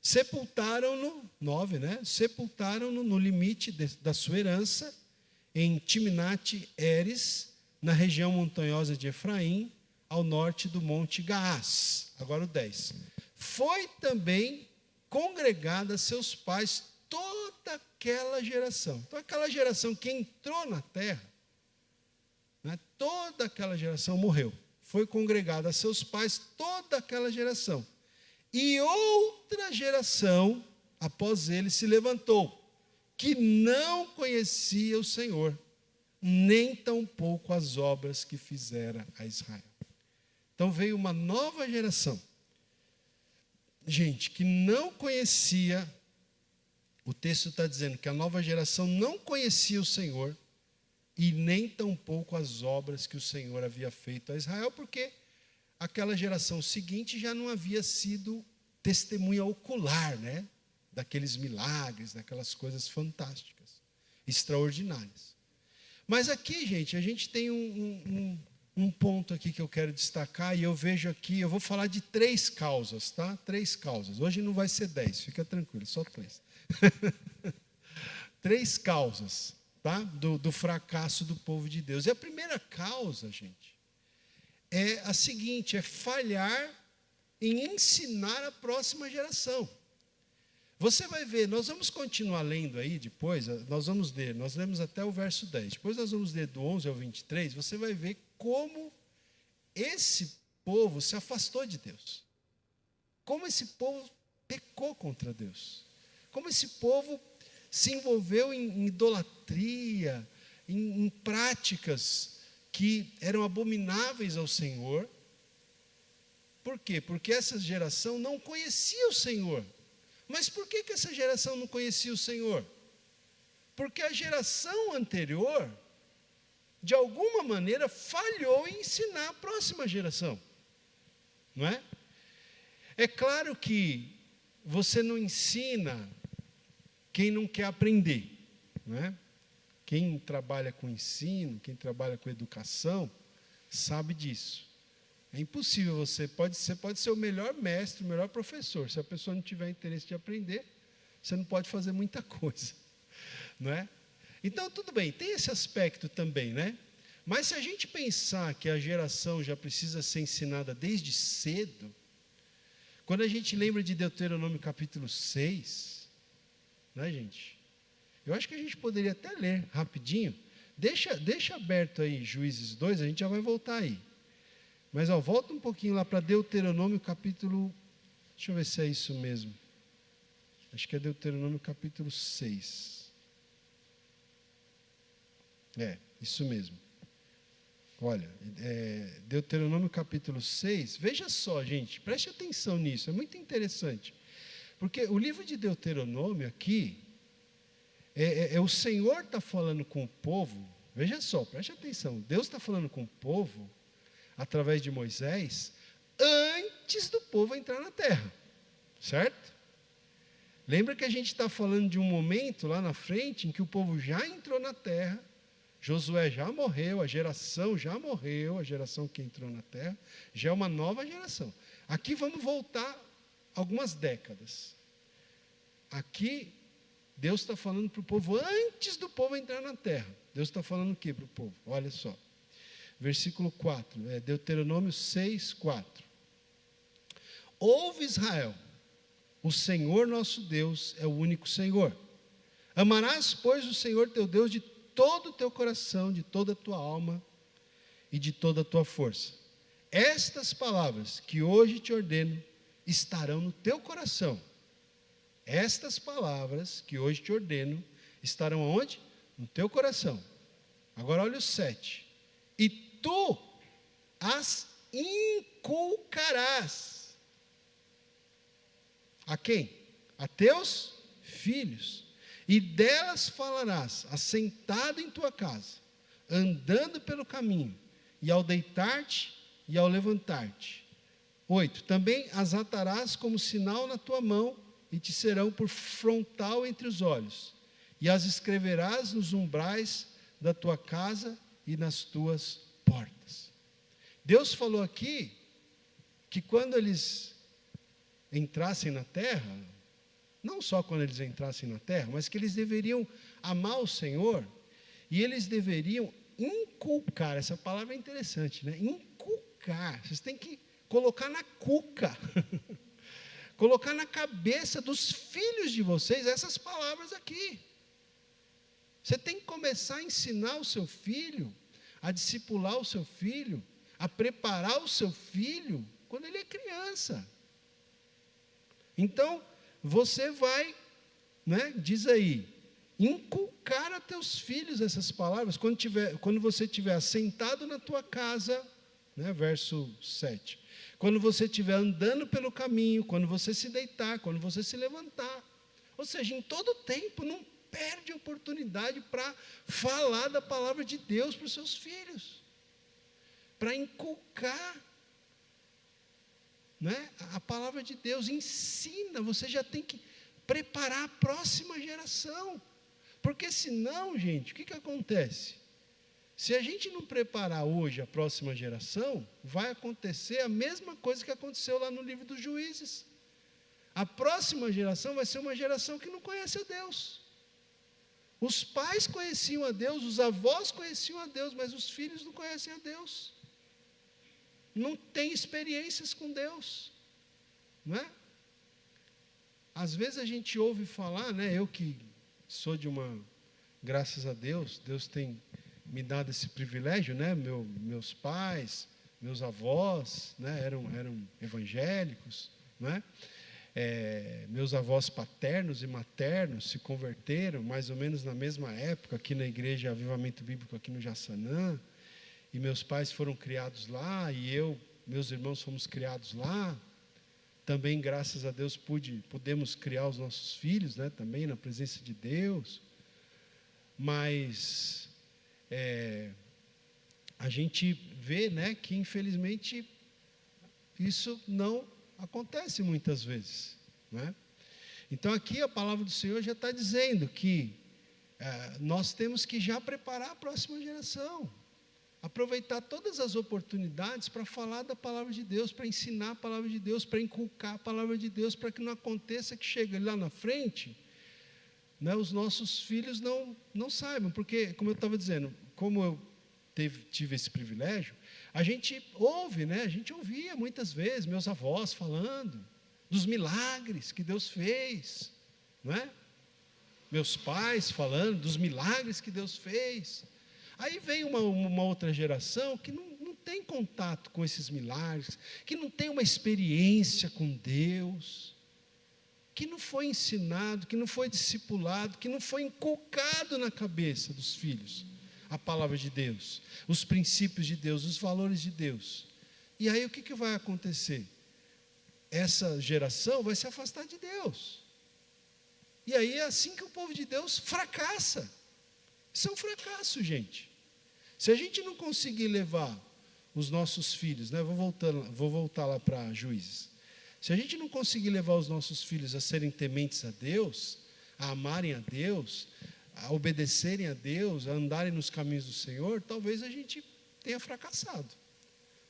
Sepultaram-no, 9, né? Sepultaram-no no limite da sua herança, em Timnat-Heres, na região montanhosa de Efraim, ao norte do monte Gaás. Agora o 10. Foi também congregada a seus pais toda aquela geração. Então, aquela geração que entrou na terra, né, toda aquela geração morreu. Foi congregada a seus pais toda aquela geração. E outra geração, após ele, se levantou, que não conhecia o Senhor, nem tampouco as obras que fizera a Israel. Então veio uma nova geração, gente, que não conhecia, o texto está dizendo que a nova geração não conhecia o Senhor, e nem tampouco as obras que o Senhor havia feito a Israel, porque aquela geração seguinte já não havia sido testemunha ocular, né? Daqueles milagres, daquelas coisas fantásticas, extraordinárias. Mas aqui, gente, a gente tem um ponto aqui que eu quero destacar, e eu vejo aqui, eu vou falar de 3 causas, tá? 3 causas. Hoje não vai ser 10, fica tranquilo, só 3. 3 causas, tá? Do fracasso do povo de Deus. E a primeira causa, gente, é a seguinte, é falhar em ensinar a próxima geração. Você vai ver, nós vamos continuar lendo aí depois, nós lemos até o verso 10, depois nós vamos ler do 11 ao 23, você vai ver como esse povo se afastou de Deus, como esse povo pecou contra Deus, como esse povo se envolveu em idolatria, em práticas que eram abomináveis ao Senhor. Por quê? Porque essa geração não conhecia o Senhor. Mas por que essa geração não conhecia o Senhor? Porque a geração anterior, de alguma maneira, falhou em ensinar a próxima geração. Não é? É claro que você não ensina quem não quer aprender. Não é? Quem trabalha com ensino, quem trabalha com educação, sabe disso. É impossível, você pode ser o melhor mestre, o melhor professor. Se a pessoa não tiver interesse de aprender, você não pode fazer muita coisa, não é? Então, tudo bem, tem esse aspecto também, né? Mas se a gente pensar que a geração já precisa ser ensinada desde cedo, quando a gente lembra de Deuteronômio capítulo 6, né, gente? Eu acho que a gente poderia até ler rapidinho. Deixa aberto aí Juízes 2, a gente já vai voltar aí. Mas volta um pouquinho lá para Deuteronômio capítulo, deixa eu ver se é isso mesmo. Acho que é Deuteronômio capítulo 6. Isso mesmo. Olha, Deuteronômio capítulo 6, veja só, gente, preste atenção nisso, é muito interessante. Porque o livro de Deuteronômio aqui, o Senhor está falando com o povo, veja só, preste atenção, Deus está falando com o povo, através de Moisés, antes do povo entrar na terra, certo? Lembra que a gente está falando de um momento lá na frente, em que o povo já entrou na terra, Josué já morreu, a geração já morreu, a geração que entrou na terra, já é uma nova geração. Aqui vamos voltar algumas décadas. Aqui, Deus está falando para o povo, antes do povo entrar na terra. Deus está falando o que para o povo? Olha só, versículo 4, Deuteronômio 6, 4. Ouve Israel, o Senhor nosso Deus é o único Senhor. Amarás, pois, o Senhor teu Deus de todo o teu coração, de toda a tua alma e de toda a tua força. Estas palavras que hoje te ordeno estarão no teu coração. Estas palavras que hoje te ordeno estarão aonde? No teu coração. Agora olha o 7. E tu as inculcarás. A quem? A teus filhos. E delas falarás, assentado em tua casa, andando pelo caminho, e ao deitar-te e ao levantar-te. 8. Também as atarás como sinal na tua mão, e te serão por frontal entre os olhos. E as escreverás nos umbrais da tua casa e nas tuas portas. Deus falou aqui, que quando eles entrassem na terra, não só quando eles entrassem na terra, mas que eles deveriam amar o Senhor, e eles deveriam inculcar, essa palavra é interessante, né? Inculcar, vocês têm que colocar na cuca, colocar na cabeça dos filhos de vocês essas palavras aqui. Você tem que começar a ensinar o seu filho, a discipular o seu filho, a preparar o seu filho, quando ele é criança. Então, você vai, diz aí, inculcar a teus filhos essas palavras, quando você estiver assentado na tua casa, verso 7, quando você estiver andando pelo caminho, quando você se deitar, quando você se levantar, ou seja, em todo tempo, não perde a oportunidade para falar da palavra de Deus para os seus filhos, para inculcar, a palavra de Deus. Ensina, você já tem que preparar a próxima geração, porque senão, gente, o que acontece? Se a gente não preparar hoje a próxima geração, vai acontecer a mesma coisa que aconteceu lá no livro dos Juízes. A próxima geração vai ser uma geração que não conhece a Deus. Os pais conheciam a Deus, os avós conheciam a Deus, mas os filhos não conhecem a Deus. Não tem experiências com Deus, Às vezes a gente ouve falar, eu que sou graças a Deus, Deus tem me dado esse privilégio, meus pais, meus avós, eram evangélicos, meus avós paternos e maternos se converteram mais ou menos na mesma época aqui na igreja Avivamento Bíblico aqui no Jaçanã, e meus pais foram criados lá, e meus irmãos fomos criados lá. Também, graças a Deus, pudemos criar os nossos filhos, também na presença de Deus. Mas a gente vê, que infelizmente isso não acontece muitas vezes, Então aqui a palavra do Senhor já está dizendo que nós temos que já preparar a próxima geração, aproveitar todas as oportunidades para falar da palavra de Deus, para ensinar a palavra de Deus, para inculcar a palavra de Deus, para que não aconteça que chegue lá na frente, os nossos filhos não saibam, porque, como eu estava dizendo, como eu tive esse privilégio, a gente ouve, a gente ouvia muitas vezes meus avós falando dos milagres que Deus fez, meus pais falando dos milagres que Deus fez. Aí vem uma outra geração que não tem contato com esses milagres, que não tem uma experiência com Deus, que não foi ensinado, que não foi discipulado, que não foi inculcado na cabeça dos filhos a palavra de Deus, os princípios de Deus, os valores de Deus. E aí o que vai acontecer? Essa geração vai se afastar de Deus. E aí é assim que o povo de Deus fracassa. Isso é um fracasso, gente. Se a gente não conseguir levar os nossos filhos, né? Vou voltar lá para Juízes. Se a gente não conseguir levar os nossos filhos a serem tementes a Deus, a amarem a Deus, a obedecerem a Deus, a andarem nos caminhos do Senhor, talvez a gente tenha fracassado,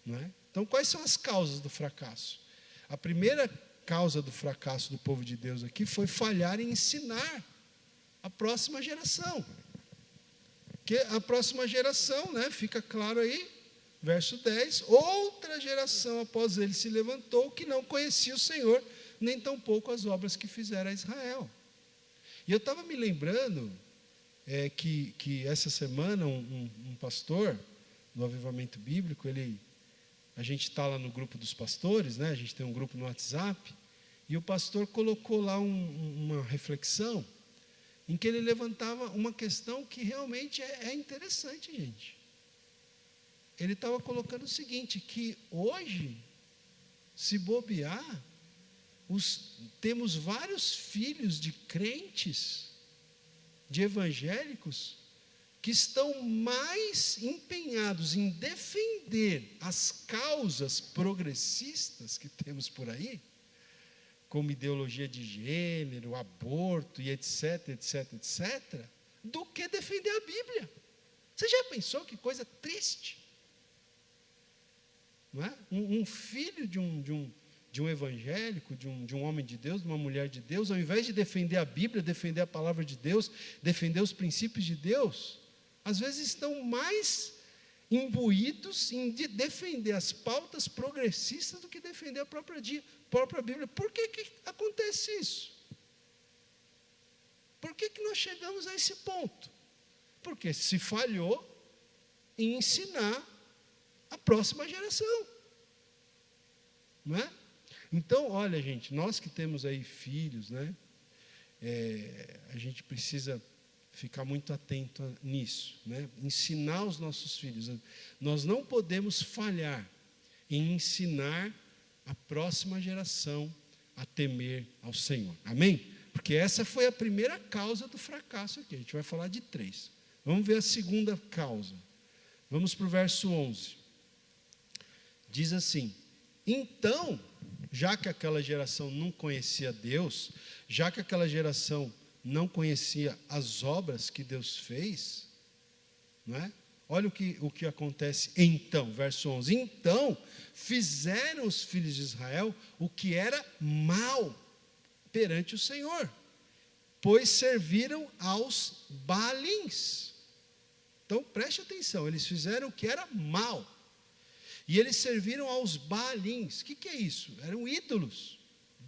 não é? Então, quais são as causas do fracasso? A primeira causa do fracasso do povo de Deus aqui foi falhar em ensinar a próxima geração. Que a próxima geração, né, fica claro aí, verso 10, outra geração após ele se levantou que não conhecia o Senhor, nem tampouco as obras que fizeram a Israel. E eu estava me lembrando que essa semana um pastor do Avivamento Bíblico, a gente está lá no grupo dos pastores, né? A gente tem um grupo no WhatsApp, e o pastor colocou lá uma reflexão, em que ele levantava uma questão que realmente é interessante, gente. Ele estava colocando o seguinte, que hoje, se bobear, temos vários filhos de crentes, de evangélicos, que estão mais empenhados em defender as causas progressistas que temos por aí, como ideologia de gênero, aborto e etc, do que defender a Bíblia. Você já pensou que coisa triste? Não é? Um filho de um evangélico, de um homem de Deus, de uma mulher de Deus, ao invés de defender a Bíblia, defender a palavra de Deus, defender os princípios de Deus, às vezes estão mais imbuídos em defender as pautas progressistas do que defender a própria Bíblia. Por que acontece isso? Por que nós chegamos a esse ponto? Porque se falhou em ensinar a próxima geração, não é? Então, olha, gente, nós que temos aí filhos, né? A gente precisa ficar muito atento nisso, né? Ensinar os nossos filhos. Nós não podemos falhar em ensinar a próxima geração a temer ao Senhor. Amém? Porque essa foi a primeira causa do fracasso aqui. A gente vai falar de 3. Vamos ver a segunda causa. Vamos para o verso 11. Diz assim: então, já que aquela geração não conhecia Deus, já que aquela geração não conhecia as obras que Deus fez, não é? Olha o que acontece então, verso 11. Então, fizeram os filhos de Israel o que era mal perante o Senhor, pois serviram aos Baalins. Então, preste atenção, eles fizeram o que era mal. E eles serviram aos Baalins. O que é isso? Eram ídolos,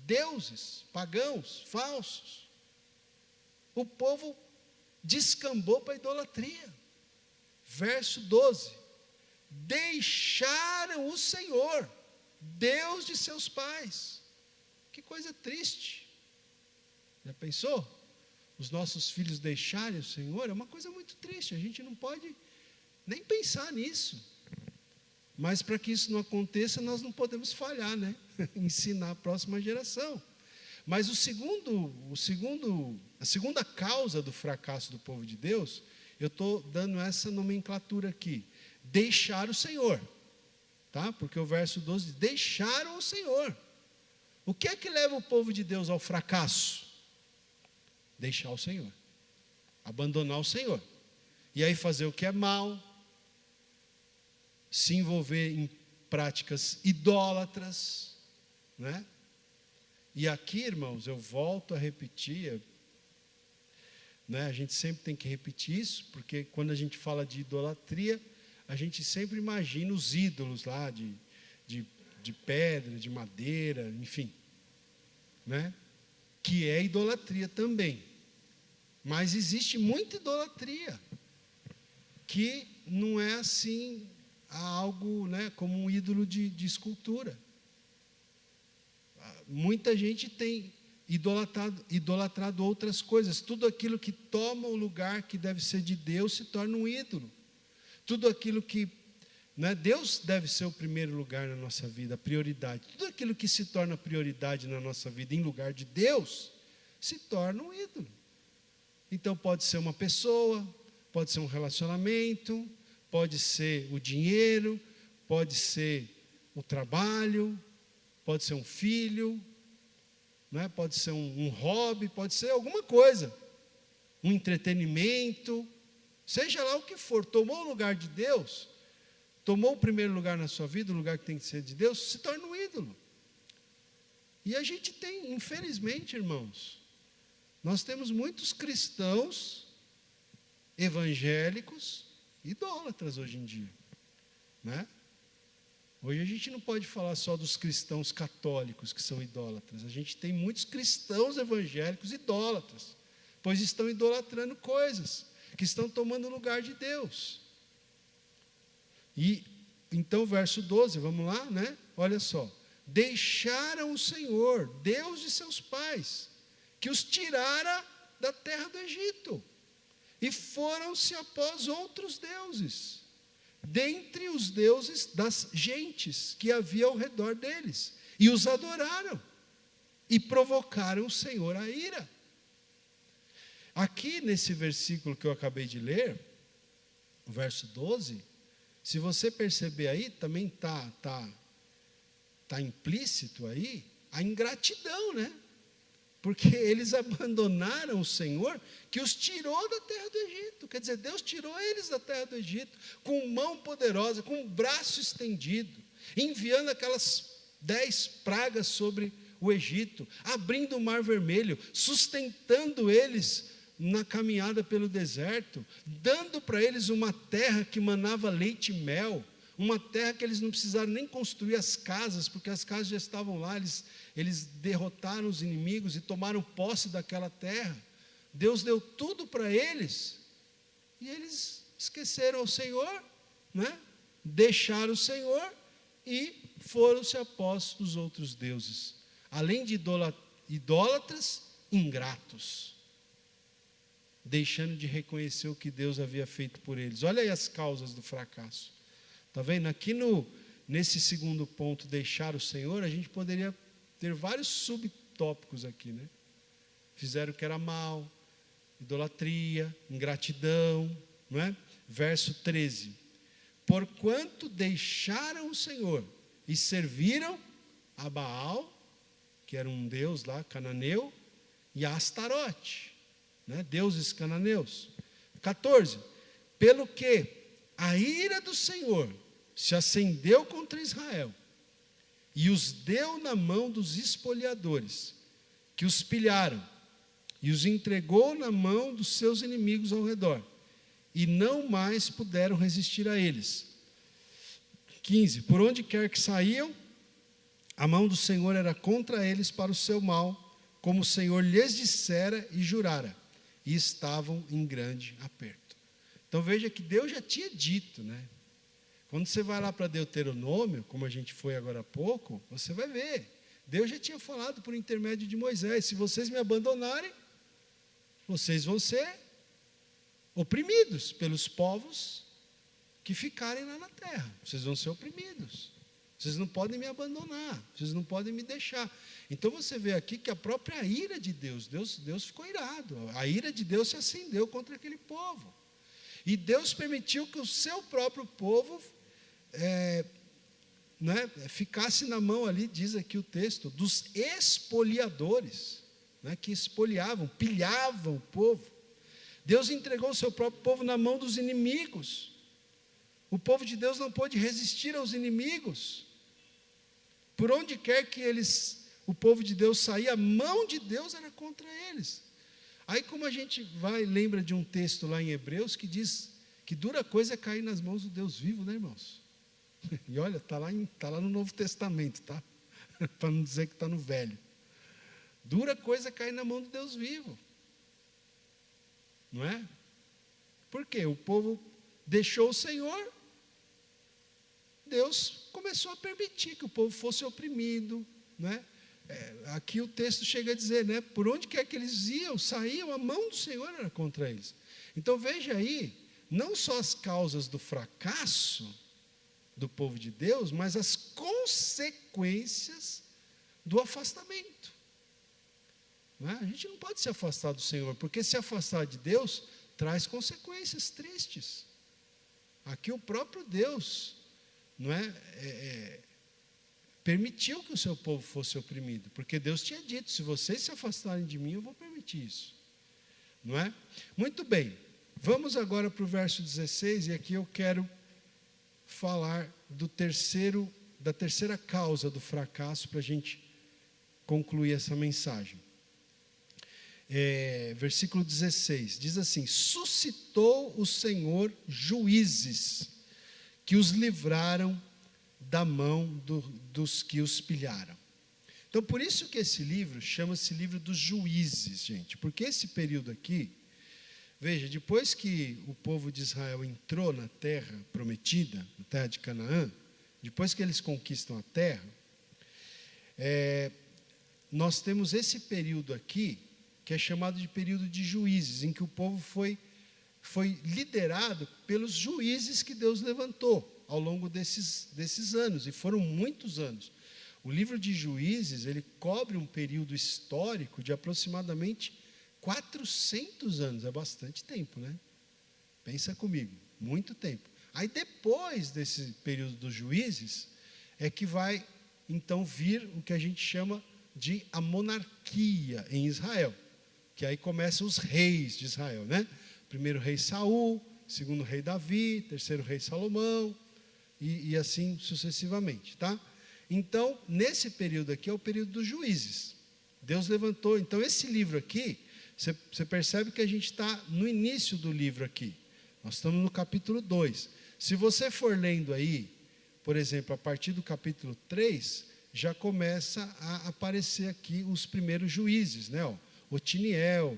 deuses, pagãos, falsos. O povo descambou para a idolatria. Verso 12. Deixaram o Senhor, Deus de seus pais. Que coisa triste. Já pensou? Os nossos filhos deixarem o Senhor é uma coisa muito triste. A gente não pode nem pensar nisso. Mas para que isso não aconteça, nós não podemos falhar, né? Ensinar a próxima geração. Mas a segunda causa do fracasso do povo de Deus, eu estou dando essa nomenclatura aqui: deixar o Senhor, tá? Porque o verso 12 diz: deixaram o Senhor. O que é que leva o povo de Deus ao fracasso? Deixar o Senhor, abandonar o Senhor, e aí fazer o que é mal, se envolver em práticas idólatras, né? E aqui, irmãos, eu volto a repetir, né? A gente sempre tem que repetir isso, porque quando a gente fala de idolatria, a gente sempre imagina os ídolos lá de pedra, de madeira, enfim, né? Que é idolatria também. Mas existe muita idolatria que não é assim algo, né, como um ídolo de escultura. Muita gente tem idolatrado outras coisas. Tudo aquilo que toma o lugar que deve ser de Deus se torna um ídolo. tudo aquilo que, né, Deus deve ser o primeiro lugar na nossa vida, a prioridade. Tudo aquilo que se torna prioridade na nossa vida em lugar de Deus, se torna um ídolo. Então pode ser uma pessoa, pode ser um relacionamento, pode ser o dinheiro, pode ser o trabalho, pode ser um filho, né? Pode ser um hobby, pode ser alguma coisa, um entretenimento, seja lá o que for, tomou o lugar de Deus, tomou o primeiro lugar na sua vida, o lugar que tem que ser de Deus, se torna um ídolo. E a gente tem, infelizmente, irmãos, nós temos muitos cristãos evangélicos idólatras hoje em dia, né? Hoje a gente não pode falar só dos cristãos católicos que são idólatras. A gente tem muitos cristãos evangélicos idólatras, pois estão idolatrando coisas que estão tomando o lugar de Deus. E então, verso 12, vamos lá, né? Olha só. Deixaram o Senhor, Deus de seus pais, que os tirara da terra do Egito, e foram-se após outros deuses, dentre os deuses das gentes que havia ao redor deles, e os adoraram, e provocaram o Senhor a ira. Aqui nesse versículo que eu acabei de ler, o verso 12, se você perceber aí, também está implícito aí a ingratidão, né? Porque eles abandonaram o Senhor que os tirou da terra do Egito. Quer dizer, Deus tirou eles da terra do Egito com mão poderosa, com braço estendido, enviando aquelas 10 pragas sobre o Egito, abrindo o Mar Vermelho, sustentando eles na caminhada pelo deserto, dando para eles uma terra que manava leite e mel, uma terra que eles não precisaram nem construir as casas, porque as casas já estavam lá, eles derrotaram os inimigos e tomaram posse daquela terra. Deus deu tudo para eles, e eles esqueceram o Senhor, né? Deixaram o Senhor e foram-se após os outros deuses, além de idólatras, ingratos, deixando de reconhecer o que Deus havia feito por eles. Olha aí as causas do fracasso. Está vendo? Aqui nesse segundo ponto, deixar o Senhor, a gente poderia ter vários subtópicos aqui, né? Fizeram o que era mal, idolatria, ingratidão, não é? Verso 13. Porquanto deixaram o Senhor e serviram a Baal, que era um deus lá, cananeu, e a Astarote, né? Deuses cananeus. 14. Pelo que a ira do Senhor se acendeu contra Israel e os deu na mão dos espoliadores, que os pilharam, e os entregou na mão dos seus inimigos ao redor, e não mais puderam resistir a eles. 15. Por onde quer que saíam, a mão do Senhor era contra eles para o seu mal, como o Senhor lhes dissera e jurara, e estavam em grande aperto. Então veja que Deus já tinha dito, né? Quando você vai lá para Deuteronômio, como a gente foi agora há pouco, você vai ver. Deus já tinha falado por intermédio de Moisés: se vocês me abandonarem, vocês vão ser oprimidos pelos povos que ficarem lá na terra. Vocês vão ser oprimidos. Vocês não podem me abandonar, vocês não podem me deixar. Então você vê aqui que a própria ira de Deus ficou irado. A ira de Deus se acendeu contra aquele povo. E Deus permitiu que o seu próprio povo ficasse na mão ali, diz aqui o texto, dos espoliadores, né, que espoliavam, pilhavam o povo. Deus entregou o seu próprio povo na mão dos inimigos. O povo de Deus não pôde resistir aos inimigos. Por onde quer que o povo de Deus saía, a mão de Deus era contra eles. Aí, como a gente lembra de um texto lá em Hebreus que diz que dura coisa é cair nas mãos do Deus vivo, né, irmãos? E olha, está lá no Novo Testamento, tá? Para não dizer que está no Velho. Dura coisa é cair na mão do Deus vivo. Não é? Por quê? O povo deixou o Senhor, Deus começou a permitir que o povo fosse oprimido, não é? Aqui o texto chega a dizer, né? Por onde quer que eles iam, saíam, a mão do Senhor era contra eles. Então veja aí, não só as causas do fracasso do povo de Deus, mas as consequências do afastamento. Não é? A gente não pode se afastar do Senhor, porque se afastar de Deus traz consequências tristes. Aqui o próprio Deus, não é, permitiu que o seu povo fosse oprimido, porque Deus tinha dito: se vocês se afastarem de mim, eu vou permitir isso. Não é? Muito bem, vamos agora para o verso 16, e aqui eu quero falar da terceira causa do fracasso, para a gente concluir essa mensagem. Versículo 16, diz assim: suscitou o Senhor juízes, que os livraram da mão dos que os pilharam. Então, por isso que esse livro chama-se livro dos juízes, gente, porque esse período aqui, veja, depois que o povo de Israel entrou na terra prometida, na terra de Canaã, depois que eles conquistam a terra, nós temos esse período aqui, que é chamado de período de juízes, em que o povo foi liderado pelos juízes que Deus levantou ao longo desses anos, e foram muitos anos. O livro de Juízes, ele cobre um período histórico de aproximadamente 400 anos, é bastante tempo, né? Pensa comigo, muito tempo. Aí depois desse período dos juízes, é que vai então vir o que a gente chama de a monarquia em Israel, que aí começam os reis de Israel, né? Primeiro rei Saul, segundo rei Davi, terceiro rei Salomão, e assim sucessivamente, tá? Então, nesse período aqui é o período dos juízes. Deus levantou, então esse livro aqui, você percebe que a gente está no início do livro aqui. Nós estamos no capítulo 2. Se você for lendo aí, por exemplo, a partir do capítulo 3, já começa a aparecer aqui os primeiros juízes, né? Otiniel,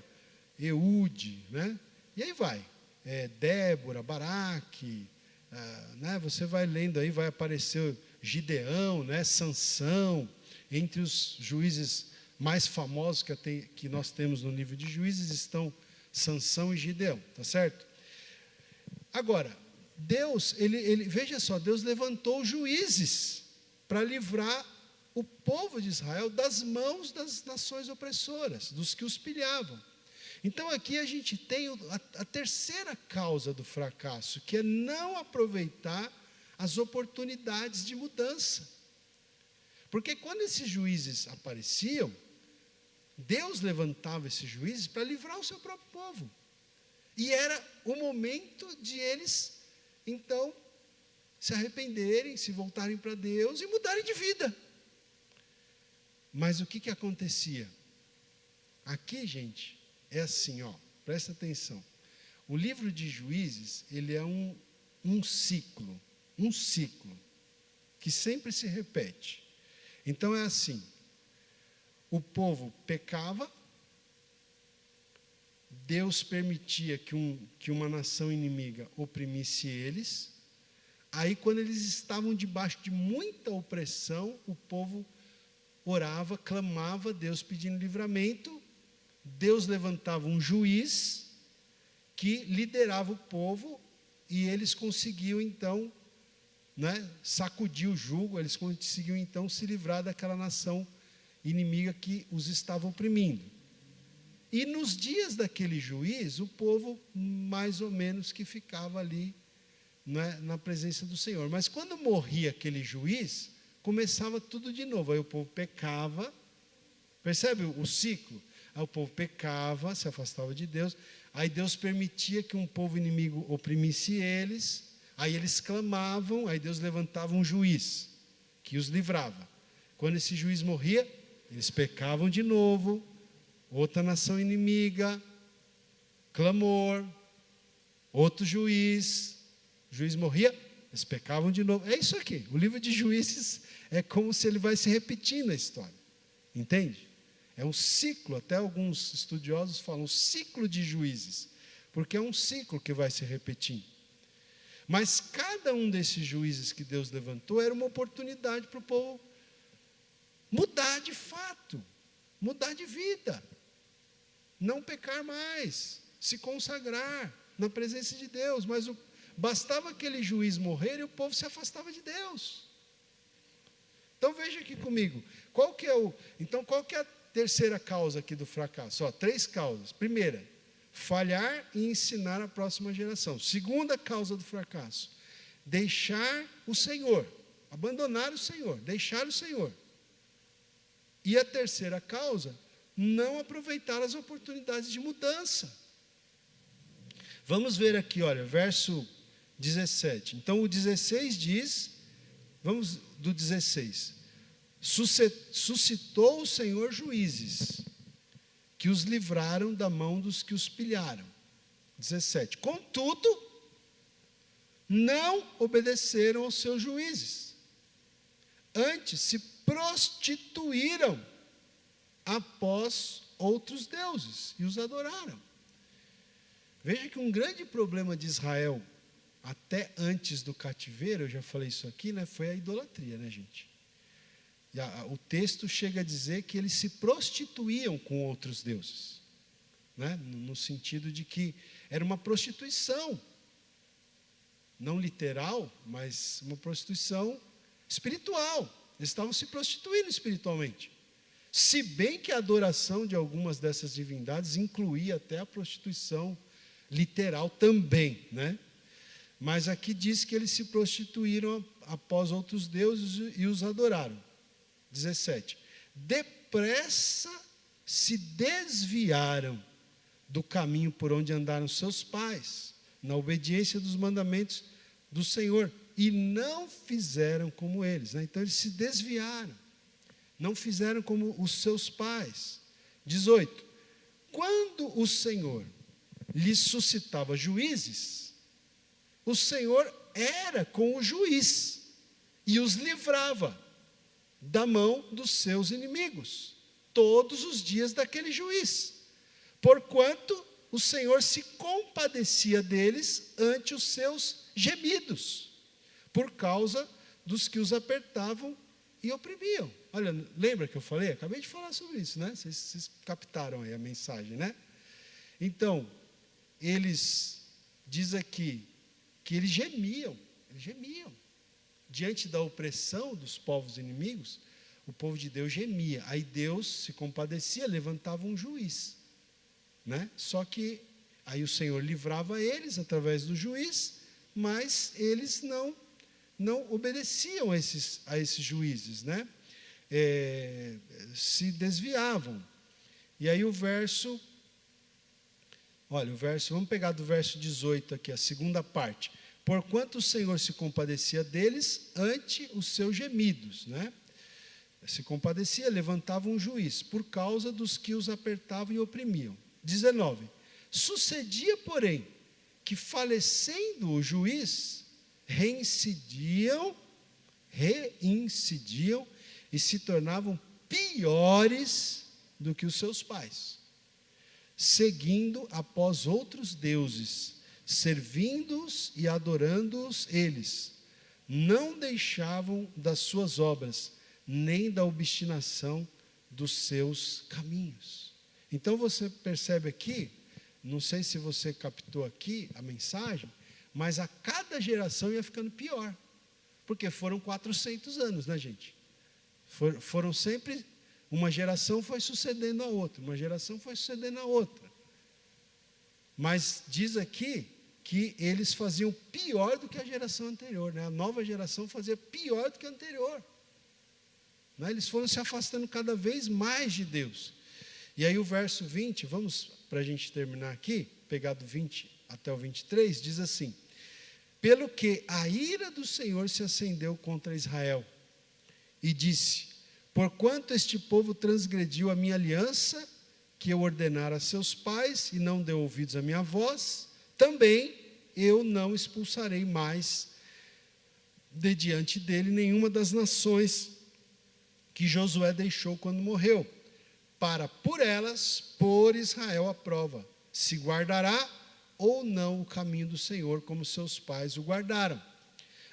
Eude, né? E aí vai, Débora, Baraque, né? Você vai lendo aí, vai aparecer Gideão, né? Sansão, entre os juízes mais famosos que nós temos no livro de Juízes estão Sansão e Gideão, tá certo? Agora, Deus, veja só, Deus levantou juízes para livrar o povo de Israel das mãos das nações opressoras, dos que os pilhavam. Então aqui a gente tem a terceira causa do fracasso, que é não aproveitar as oportunidades de mudança. Porque quando esses juízes apareciam, Deus levantava esses juízes para livrar o seu próprio povo. E era o momento de eles, então, se arrependerem, se voltarem para Deus e mudarem de vida. Mas o que acontecia? Aqui, gente, é assim, presta atenção. O livro de Juízes, ele é um ciclo, que sempre se repete. Então é assim, o povo pecava, Deus permitia que uma nação inimiga oprimisse eles, aí quando eles estavam debaixo de muita opressão, o povo orava, clamava a Deus pedindo livramento, Deus levantava um juiz que liderava o povo e eles conseguiam então, né, sacudir o jugo, eles conseguiam então se livrar daquela nação inimiga que os estava oprimindo. E nos dias daquele juiz, o povo mais ou menos que ficava ali, né, na presença do Senhor. Mas quando morria aquele juiz, começava tudo de novo. Aí o povo pecava, percebe o ciclo? Aí o povo pecava, se afastava de Deus, aí Deus permitia que um povo inimigo oprimisse eles, aí eles clamavam, aí Deus levantava um juiz que os livrava. Quando esse juiz morria, eles pecavam de novo, outra nação inimiga, clamor, outro juiz, o juiz morria, eles pecavam de novo. É isso aqui, o livro de Juízes é como se ele vai se repetindo a história, entende? É um ciclo, até alguns estudiosos falam ciclo de juízes, porque é um ciclo que vai se repetindo. Mas cada um desses juízes que Deus levantou era uma oportunidade para o povo mudar de fato, mudar de vida, não pecar mais, se consagrar, na presença de Deus, mas bastava aquele juiz morrer e o povo se afastava de Deus. Então veja aqui comigo, qual que é a terceira causa aqui do fracasso? 3 causas. Primeira, falhar em ensinar a próxima geração. Segunda causa do fracasso, deixar o Senhor, abandonar o Senhor, deixar o Senhor. E a terceira causa, não aproveitar as oportunidades de mudança. Vamos ver aqui, olha, verso 17. Então o 16 diz, vamos do 16. Suscitou o Senhor juízes, que os livraram da mão dos que os pilharam. 17. Contudo, não obedeceram aos seus juízes. Antes se prostituíram após outros deuses e os adoraram. Veja que um grande problema de Israel, até antes do cativeiro, eu já falei isso aqui, né, foi a idolatria, né, gente? E o texto chega a dizer que eles se prostituíam com outros deuses, né? No sentido de que era uma prostituição, não literal, mas uma prostituição espiritual. Eles estavam se prostituindo espiritualmente. Se bem que a adoração de algumas dessas divindades incluía até a prostituição literal também, né? Mas aqui diz que eles se prostituíram após outros deuses e os adoraram. 17. Depressa se desviaram do caminho por onde andaram seus pais, na obediência dos mandamentos do Senhor, e não fizeram como eles, né? Então eles se desviaram, não fizeram como os seus pais. 18. Quando o Senhor lhes suscitava juízes, o Senhor era com o juiz e os livrava da mão dos seus inimigos, todos os dias daquele juiz, porquanto o Senhor se compadecia deles ante os seus gemidos, por causa dos que os apertavam e oprimiam. Olha, lembra que eu falei? Acabei de falar sobre isso, né? Vocês captaram aí a mensagem, né? Então, diz aqui, que eles gemiam. Diante da opressão dos povos inimigos, o povo de Deus gemia. Aí Deus se compadecia, levantava um juiz, né? Só que aí o Senhor livrava eles através do juiz, mas eles não obedeciam a esses juízes, né? Se desviavam. E aí vamos pegar do verso 18 aqui, a segunda parte. Porquanto o Senhor se compadecia deles ante os seus gemidos, né? Se compadecia, levantava um juiz, por causa dos que os apertavam e oprimiam. 19. Sucedia, porém, que falecendo o juiz, reincidiam e se tornavam piores do que os seus pais, seguindo após outros deuses, servindo-os e adorando-os eles, não deixavam das suas obras, nem da obstinação dos seus caminhos. Então você percebe aqui, não sei se você captou aqui a mensagem, mas a cada geração ia ficando pior, porque foram 400 anos, né, gente? Foram sempre, uma geração foi sucedendo a outra, uma geração foi sucedendo a outra. Mas diz aqui que eles faziam pior do que a geração anterior, né? A nova geração fazia pior do que a anterior, né? Eles foram se afastando cada vez mais de Deus. E aí o verso 20, vamos para a gente terminar aqui, pegar do 20 até o 23, diz assim: pelo que a ira do Senhor se acendeu contra Israel, e disse: porquanto este povo transgrediu a minha aliança, que eu ordenara a seus pais, e não deu ouvidos à minha voz, também eu não expulsarei mais de diante dele nenhuma das nações que Josué deixou quando morreu, para por elas pôr Israel à prova, se guardará ou não o caminho do Senhor, como seus pais o guardaram.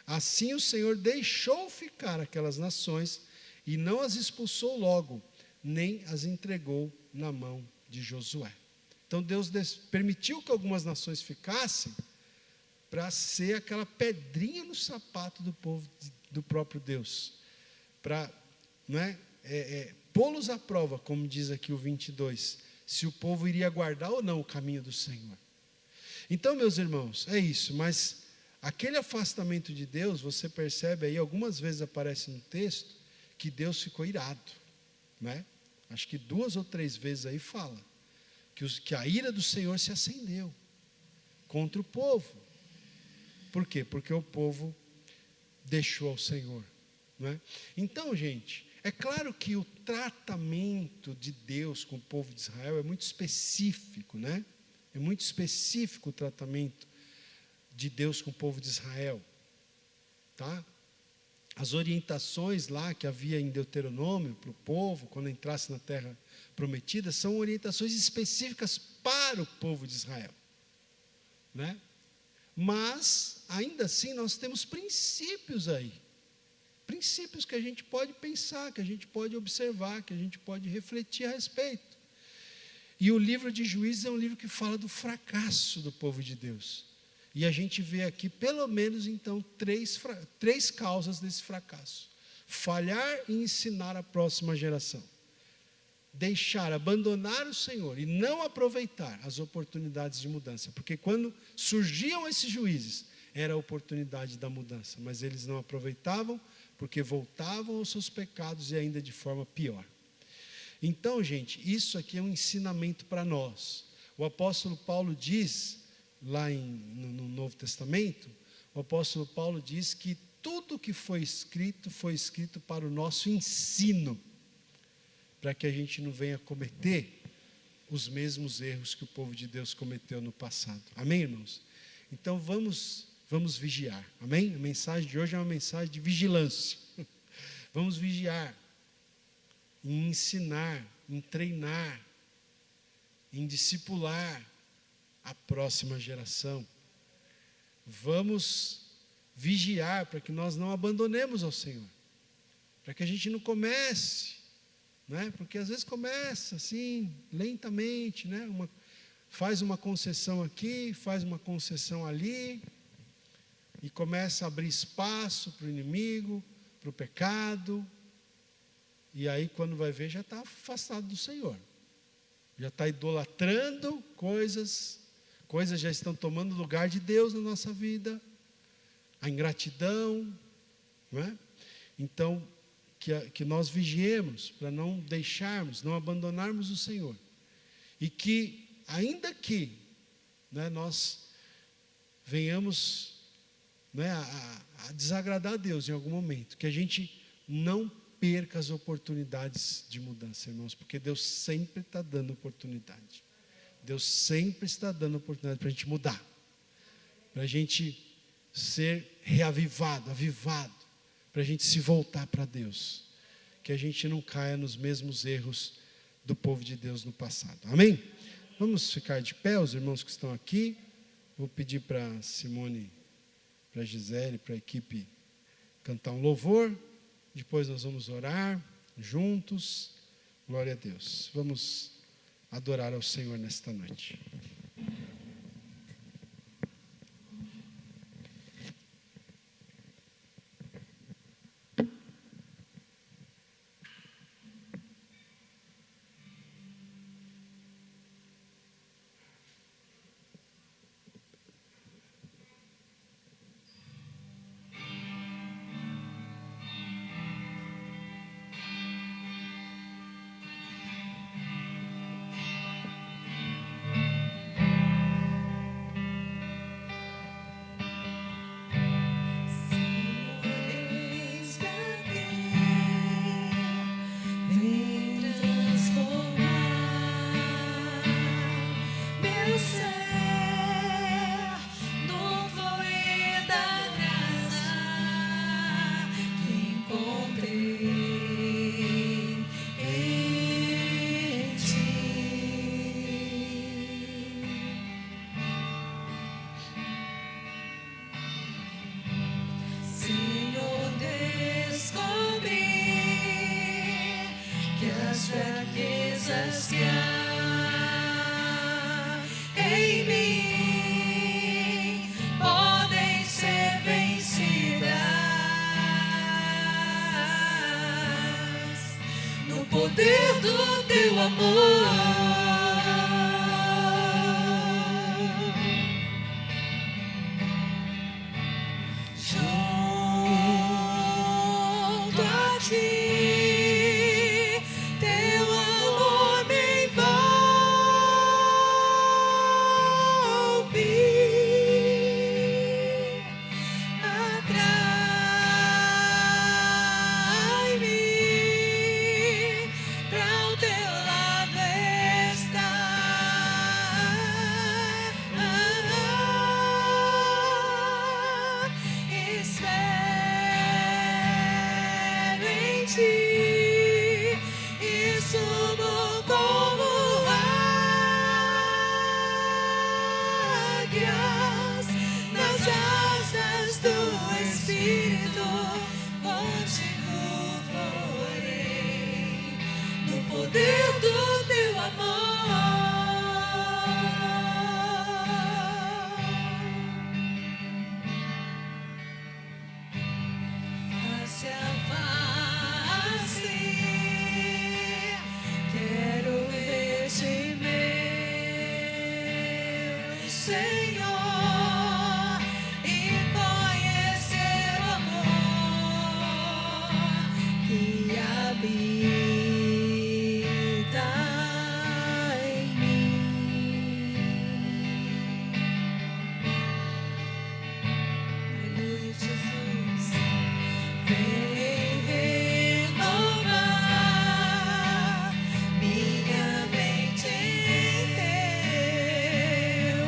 Assim o Senhor deixou ficar aquelas nações, e não as expulsou logo, nem as entregou na mão de Josué. Então Deus permitiu que algumas nações ficassem para ser aquela pedrinha no sapato do povo do próprio Deus, para, não é, pô-los à prova, como diz aqui o 22, se o povo iria guardar ou não o caminho do Senhor. Então, meus irmãos, é isso, mas aquele afastamento de Deus, você percebe aí, algumas vezes aparece no texto, que Deus ficou irado, né? Acho que 2 ou 3 vezes aí fala, que a ira do Senhor se acendeu contra o povo. Por quê? Porque o povo deixou ao Senhor, né? Então, gente, é claro que o tratamento de Deus com o povo de Israel é muito específico, né? É muito específico o tratamento de Deus com o povo de Israel, tá? As orientações lá que havia em Deuteronômio para o povo, quando entrasse na terra prometida, são orientações específicas para o povo de Israel, né? Mas, ainda assim, nós temos princípios aí, princípios que a gente pode pensar, que a gente pode observar, que a gente pode refletir a respeito. E o livro de Juízes é um livro que fala do fracasso do povo de Deus. E a gente vê aqui, pelo menos, então, três causas desse fracasso: falhar em ensinar a próxima geração, abandonar o Senhor e não aproveitar as oportunidades de mudança. Porque quando surgiam esses juízes, era a oportunidade da mudança, mas eles não aproveitavam, porque voltavam aos seus pecados e ainda de forma pior. Então, gente, isso aqui é um ensinamento para nós. O apóstolo Paulo diz, lá no Novo Testamento, o apóstolo Paulo diz que tudo que foi escrito para o nosso ensino, para que a gente não venha cometer os mesmos erros que o povo de Deus cometeu no passado. Amém, irmãos? Então vamos vigiar, amém? A mensagem de hoje é uma mensagem de vigilância. Vamos vigiar, em ensinar, em treinar, em discipular a próxima geração. Vamos vigiar para que nós não abandonemos ao Senhor, para que a gente não comece, né? Porque às vezes começa assim, lentamente, né? Faz uma concessão aqui, faz uma concessão ali, e começa a abrir espaço para o inimigo, para o pecado, e aí quando vai ver já está afastado do Senhor, já está idolatrando coisas já estão tomando lugar de Deus na nossa vida, a ingratidão, não é? Então, que nós vigiemos para não deixarmos, não abandonarmos o Senhor, e que, ainda que, né, nós venhamos, né, a desagradar a Deus em algum momento, que a gente não perca as oportunidades de mudança, irmãos, porque Deus sempre está dando oportunidade. Deus sempre está dando oportunidade para a gente mudar, para a gente ser avivado, para a gente se voltar para Deus, que a gente não caia nos mesmos erros do povo de Deus no passado. Amém? Vamos ficar de pé, os irmãos que estão aqui. Vou pedir para Simone, para Gisele, para a equipe cantar um louvor. Depois nós vamos orar juntos. Glória a Deus. Vamos adorar ao Senhor nesta noite. Fraquezas que há do teu amor. Junto a ti, teu amor me envolve. Atrai-me pra o teu lado estar. Espero em ti e subo como águias nas asas do Espírito. Contigo voarei no poder do teu amor. Face a face, quero ver-te, meu Senhor, e conhecer o amor que habita em mim. Aleluia, Jesus. Vem renovar minha mente em teu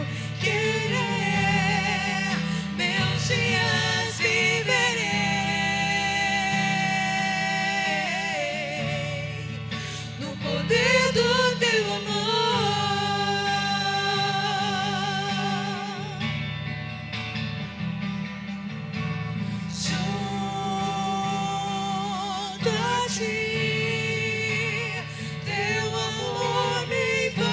querer. Meus dias viverei no poder do teu amor. Junto a ti, teu amor me envolve.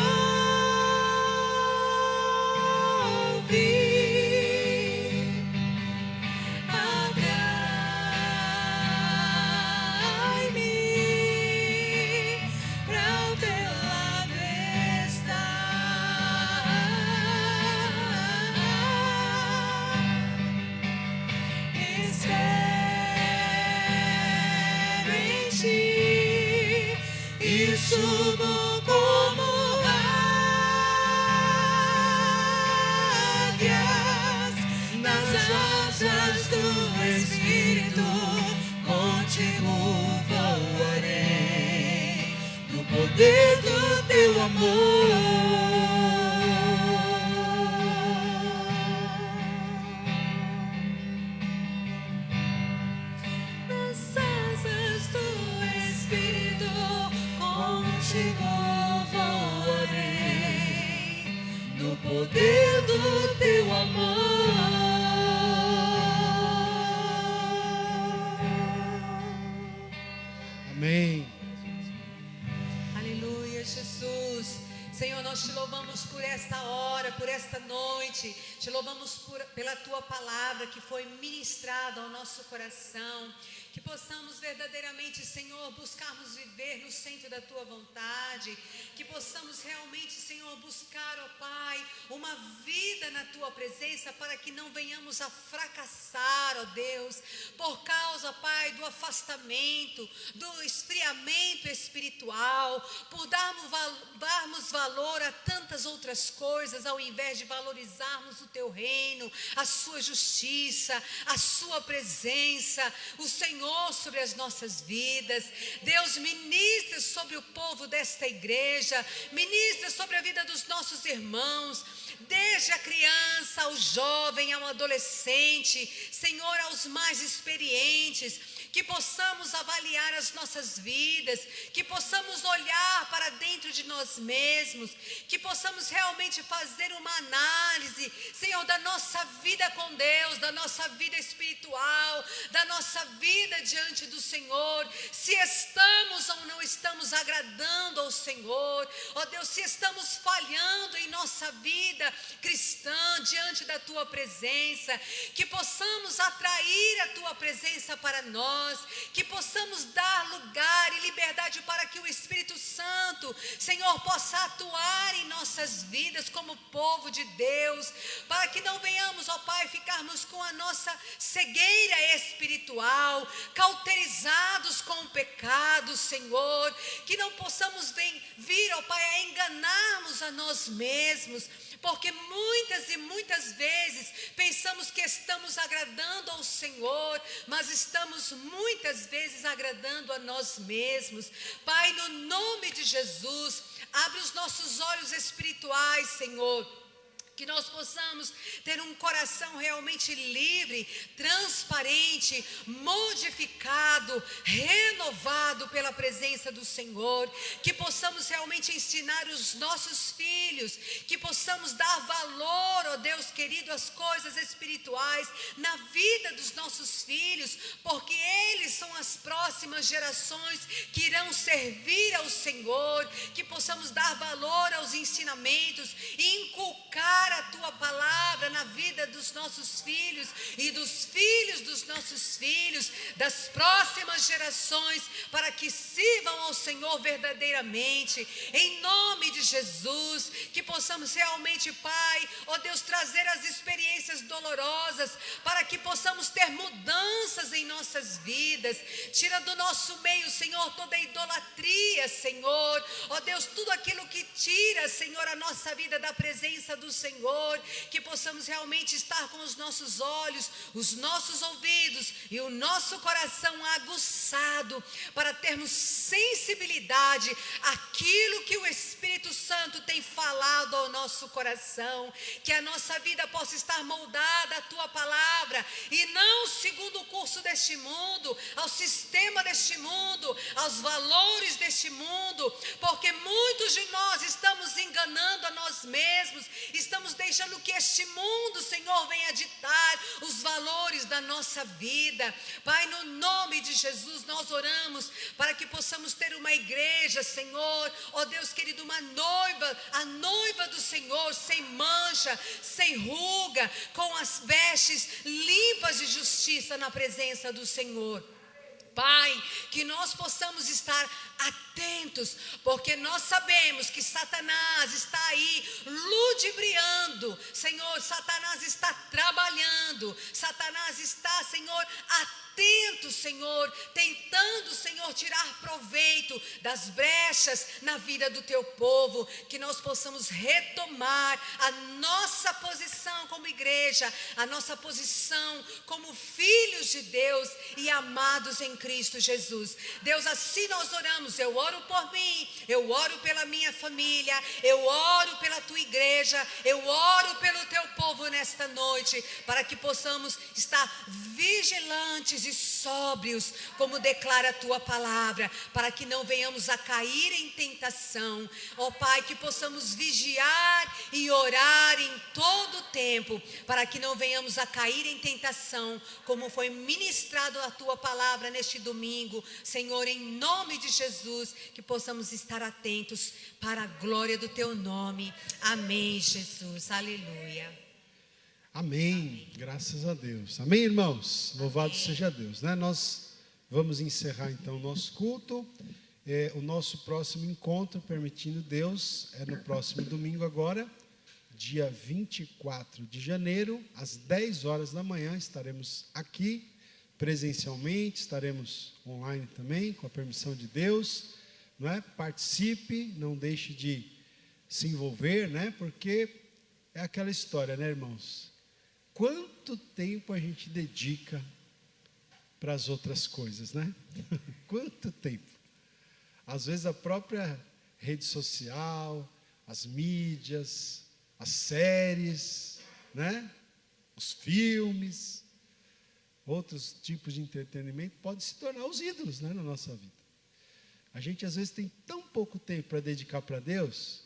Atrai-me pra o teu lado estar. Espero em ti e subo como águias nas asas do Espírito. Contigo voarei no poder do teu amor. Nas asas do Espírito, contigo voarei no poder do teu amor. Amém. Aleluia, Jesus. Senhor, nós te louvamos por esta hora, por esta noite. Te louvamos pela tua palavra que foi ministrada ao nosso coração. Que possamos verdadeiramente, Senhor, buscarmos viver no centro da tua vontade. Que possamos realmente, Senhor, buscar, ó Pai, uma vida na tua presença para que não venhamos a fracassar, ó Deus, por causa, Pai, do afastamento, do esfriamento espiritual, por darmos valor a tantas outras coisas, ao invés de valorizarmos o teu reino, a sua justiça, a sua presença, o Senhor sobre as nossas vidas. Deus, ministra sobre o povo desta igreja, ministra sobre a vida dos nossos irmãos, desde a criança, ao jovem, ao adolescente, Senhor, aos mais experientes. Que possamos avaliar as nossas vidas, que possamos olhar para dentro de nós mesmos, que possamos realmente fazer uma análise, Senhor, da nossa vida com Deus, da nossa vida espiritual, da nossa vida diante do Senhor, se estamos ou não estamos agradando ao Senhor, ó Deus, se estamos falhando em nossa vida, vida cristã diante da tua presença, que possamos atrair a tua presença para nós, que possamos dar lugar e liberdade para que o Espírito Santo, Senhor, possa atuar em nossas vidas como povo de Deus, para que não venhamos, ó Pai, ficarmos com a nossa cegueira espiritual, cauterizados com o pecado, Senhor, que não possamos vir, ó Pai, a enganarmos a nós mesmos, porque muitas e muitas vezes pensamos que estamos agradando ao Senhor, mas estamos muitas vezes agradando a nós mesmos. Pai, no nome de Jesus, abre os nossos olhos espirituais, Senhor, que nós possamos ter um coração realmente livre, transparente, modificado, renovado pela presença do Senhor, que possamos realmente ensinar os nossos filhos, que possamos dar valor, ó Deus querido, às coisas espirituais na vida dos nossos filhos, porque eles são as próximas gerações que irão servir ao Senhor, que possamos dar valor aos ensinamentos e inculcar a tua palavra na vida dos nossos filhos e dos filhos dos nossos filhos, das próximas gerações, para que sirvam ao Senhor verdadeiramente, em nome de Jesus, que possamos realmente, Pai, ó Deus, trazer as experiências dolorosas, para que possamos ter mudanças em nossas vidas. Tira do nosso meio, Senhor, toda a idolatria, Senhor, ó Deus, tudo aquilo que tira, Senhor, a nossa vida da presença do Senhor, que possamos realmente estar com os nossos olhos, os nossos ouvidos e o nosso coração aguçado, para termos sensibilidade àquilo que o Espírito Santo tem falado ao nosso coração, que a nossa vida possa estar moldada à tua palavra, e não segundo o curso deste mundo, ao sistema deste mundo, aos valores deste mundo, porque muitos de nós estamos enganando a nós mesmos, estamos deixando que este mundo, Senhor, venha ditar os valores da nossa vida. Pai, no nome de Jesus, nós oramos para que possamos ter uma igreja, Senhor, ó Deus querido, uma noiva, a noiva do Senhor, sem mancha, sem ruga, com as vestes limpas de justiça na presença do Senhor. Pai, que nós possamos estar atentos, porque nós sabemos que Satanás está aí ludibriando, Senhor, Satanás está trabalhando, Satanás está, Senhor, atento, Senhor, tentando, Senhor, tirar proveito das brechas na vida do teu povo, que nós possamos retomar a nossa posição como igreja, a nossa posição como filhos de Deus e amados em Cristo Jesus. Deus, assim nós oramos. Eu oro por mim, eu oro pela minha família, eu oro pela tua igreja, eu oro pelo teu povo nesta noite, para que possamos estar vigilantes e sóbrios, como declara a tua palavra, para que não venhamos a cair em tentação. Ó Pai, que possamos vigiar e orar em todo o tempo, para que não venhamos a cair em tentação, como foi ministrado a tua palavra neste domingo. Senhor, em nome de Jesus, que possamos estar atentos para a glória do teu nome. Amém, Jesus. Aleluia. Amém. Graças a Deus. Amém, irmãos? Louvado seja Deus, né? Nós vamos encerrar então o nosso culto. O nosso próximo encontro, permitindo Deus, é no próximo domingo agora, dia 24 de janeiro, às 10 horas da manhã, estaremos aqui presencialmente, estaremos online também, com a permissão de Deus, não é? Participe, não deixe de se envolver, né? Porque é aquela história, né, irmãos? Quanto tempo a gente dedica para as outras coisas, né? Quanto tempo? Às vezes a própria rede social, as mídias, as séries, né? Os filmes, outros tipos de entretenimento podem se tornar os ídolos, né, na nossa vida. A gente às vezes tem tão pouco tempo para dedicar para Deus,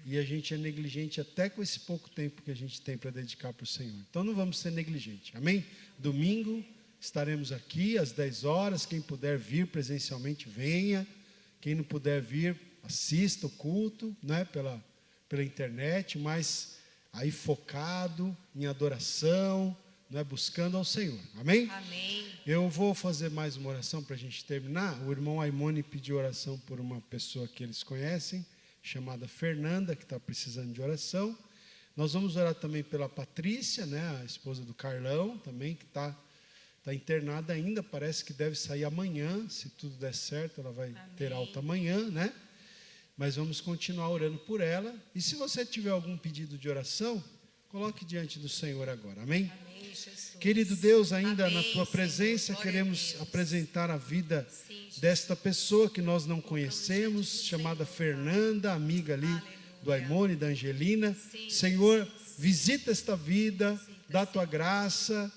e a gente é negligente até com esse pouco tempo que a gente tem para dedicar para o Senhor. Então não vamos ser negligentes, amém? Domingo estaremos aqui às 10 horas, quem puder vir presencialmente venha, quem não puder vir assista o culto, né, pela internet, mas aí focado em adoração, né, buscando ao Senhor. Amém? Amém. Eu vou fazer mais uma oração para a gente terminar. O irmão Aimone pediu oração por uma pessoa que eles conhecem, chamada Fernanda, que está precisando de oração. Nós vamos orar também pela Patrícia, né, a esposa do Carlão, também, que está internada ainda, parece que deve sair amanhã, se tudo der certo, ela vai ter alta amanhã, né? Mas vamos continuar orando por ela. E se você tiver algum pedido de oração, coloque diante do Senhor agora. Amém? Amém, Jesus. Querido Deus, ainda Amém, na Tua presença, Senhor. Glória a queremos Deus. apresentar a vida Sim, Jesus. desta pessoa que nós não conhecemos, chamada Fernanda, amiga ali do Aimone, da Angelina. Sim, Senhor, visita esta vida, dá Tua graça,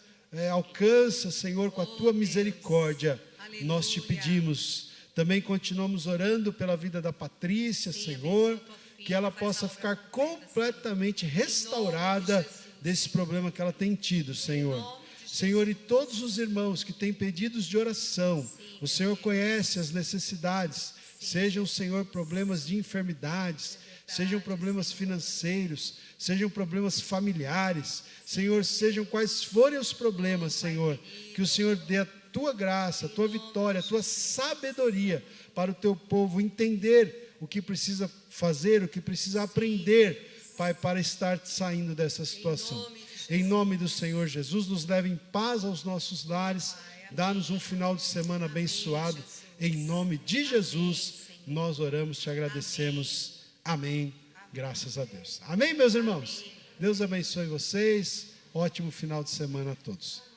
alcança, Senhor, com a Tua misericórdia. Aleluia. Nós te pedimos. Também continuamos orando pela vida da Patrícia, Senhor, abençoa tua filha, que ela faz possa a obra ficar completa, completamente Senhor. Em restaurada nome de Jesus. desse problema que ela tem tido, Senhor. nome de Jesus. Senhor, e todos os irmãos que têm pedidos de oração, o Senhor conhece as necessidades, sejam, Senhor, problemas de enfermidades, sejam problemas financeiros, sejam problemas familiares, Senhor, sejam quais forem os problemas, Senhor, que o Senhor dê a Tua graça, a Tua vitória, a Tua sabedoria para o Teu povo entender o que precisa fazer, o que precisa aprender, Pai, para estar saindo dessa situação. Em nome do Senhor Jesus, nos leve em paz aos nossos lares, dá-nos um final de semana abençoado. Em nome de Jesus, nós oramos, te agradecemos. Amém. Graças a Deus. Amém, meus irmãos? Deus abençoe vocês. Ótimo final de semana a todos.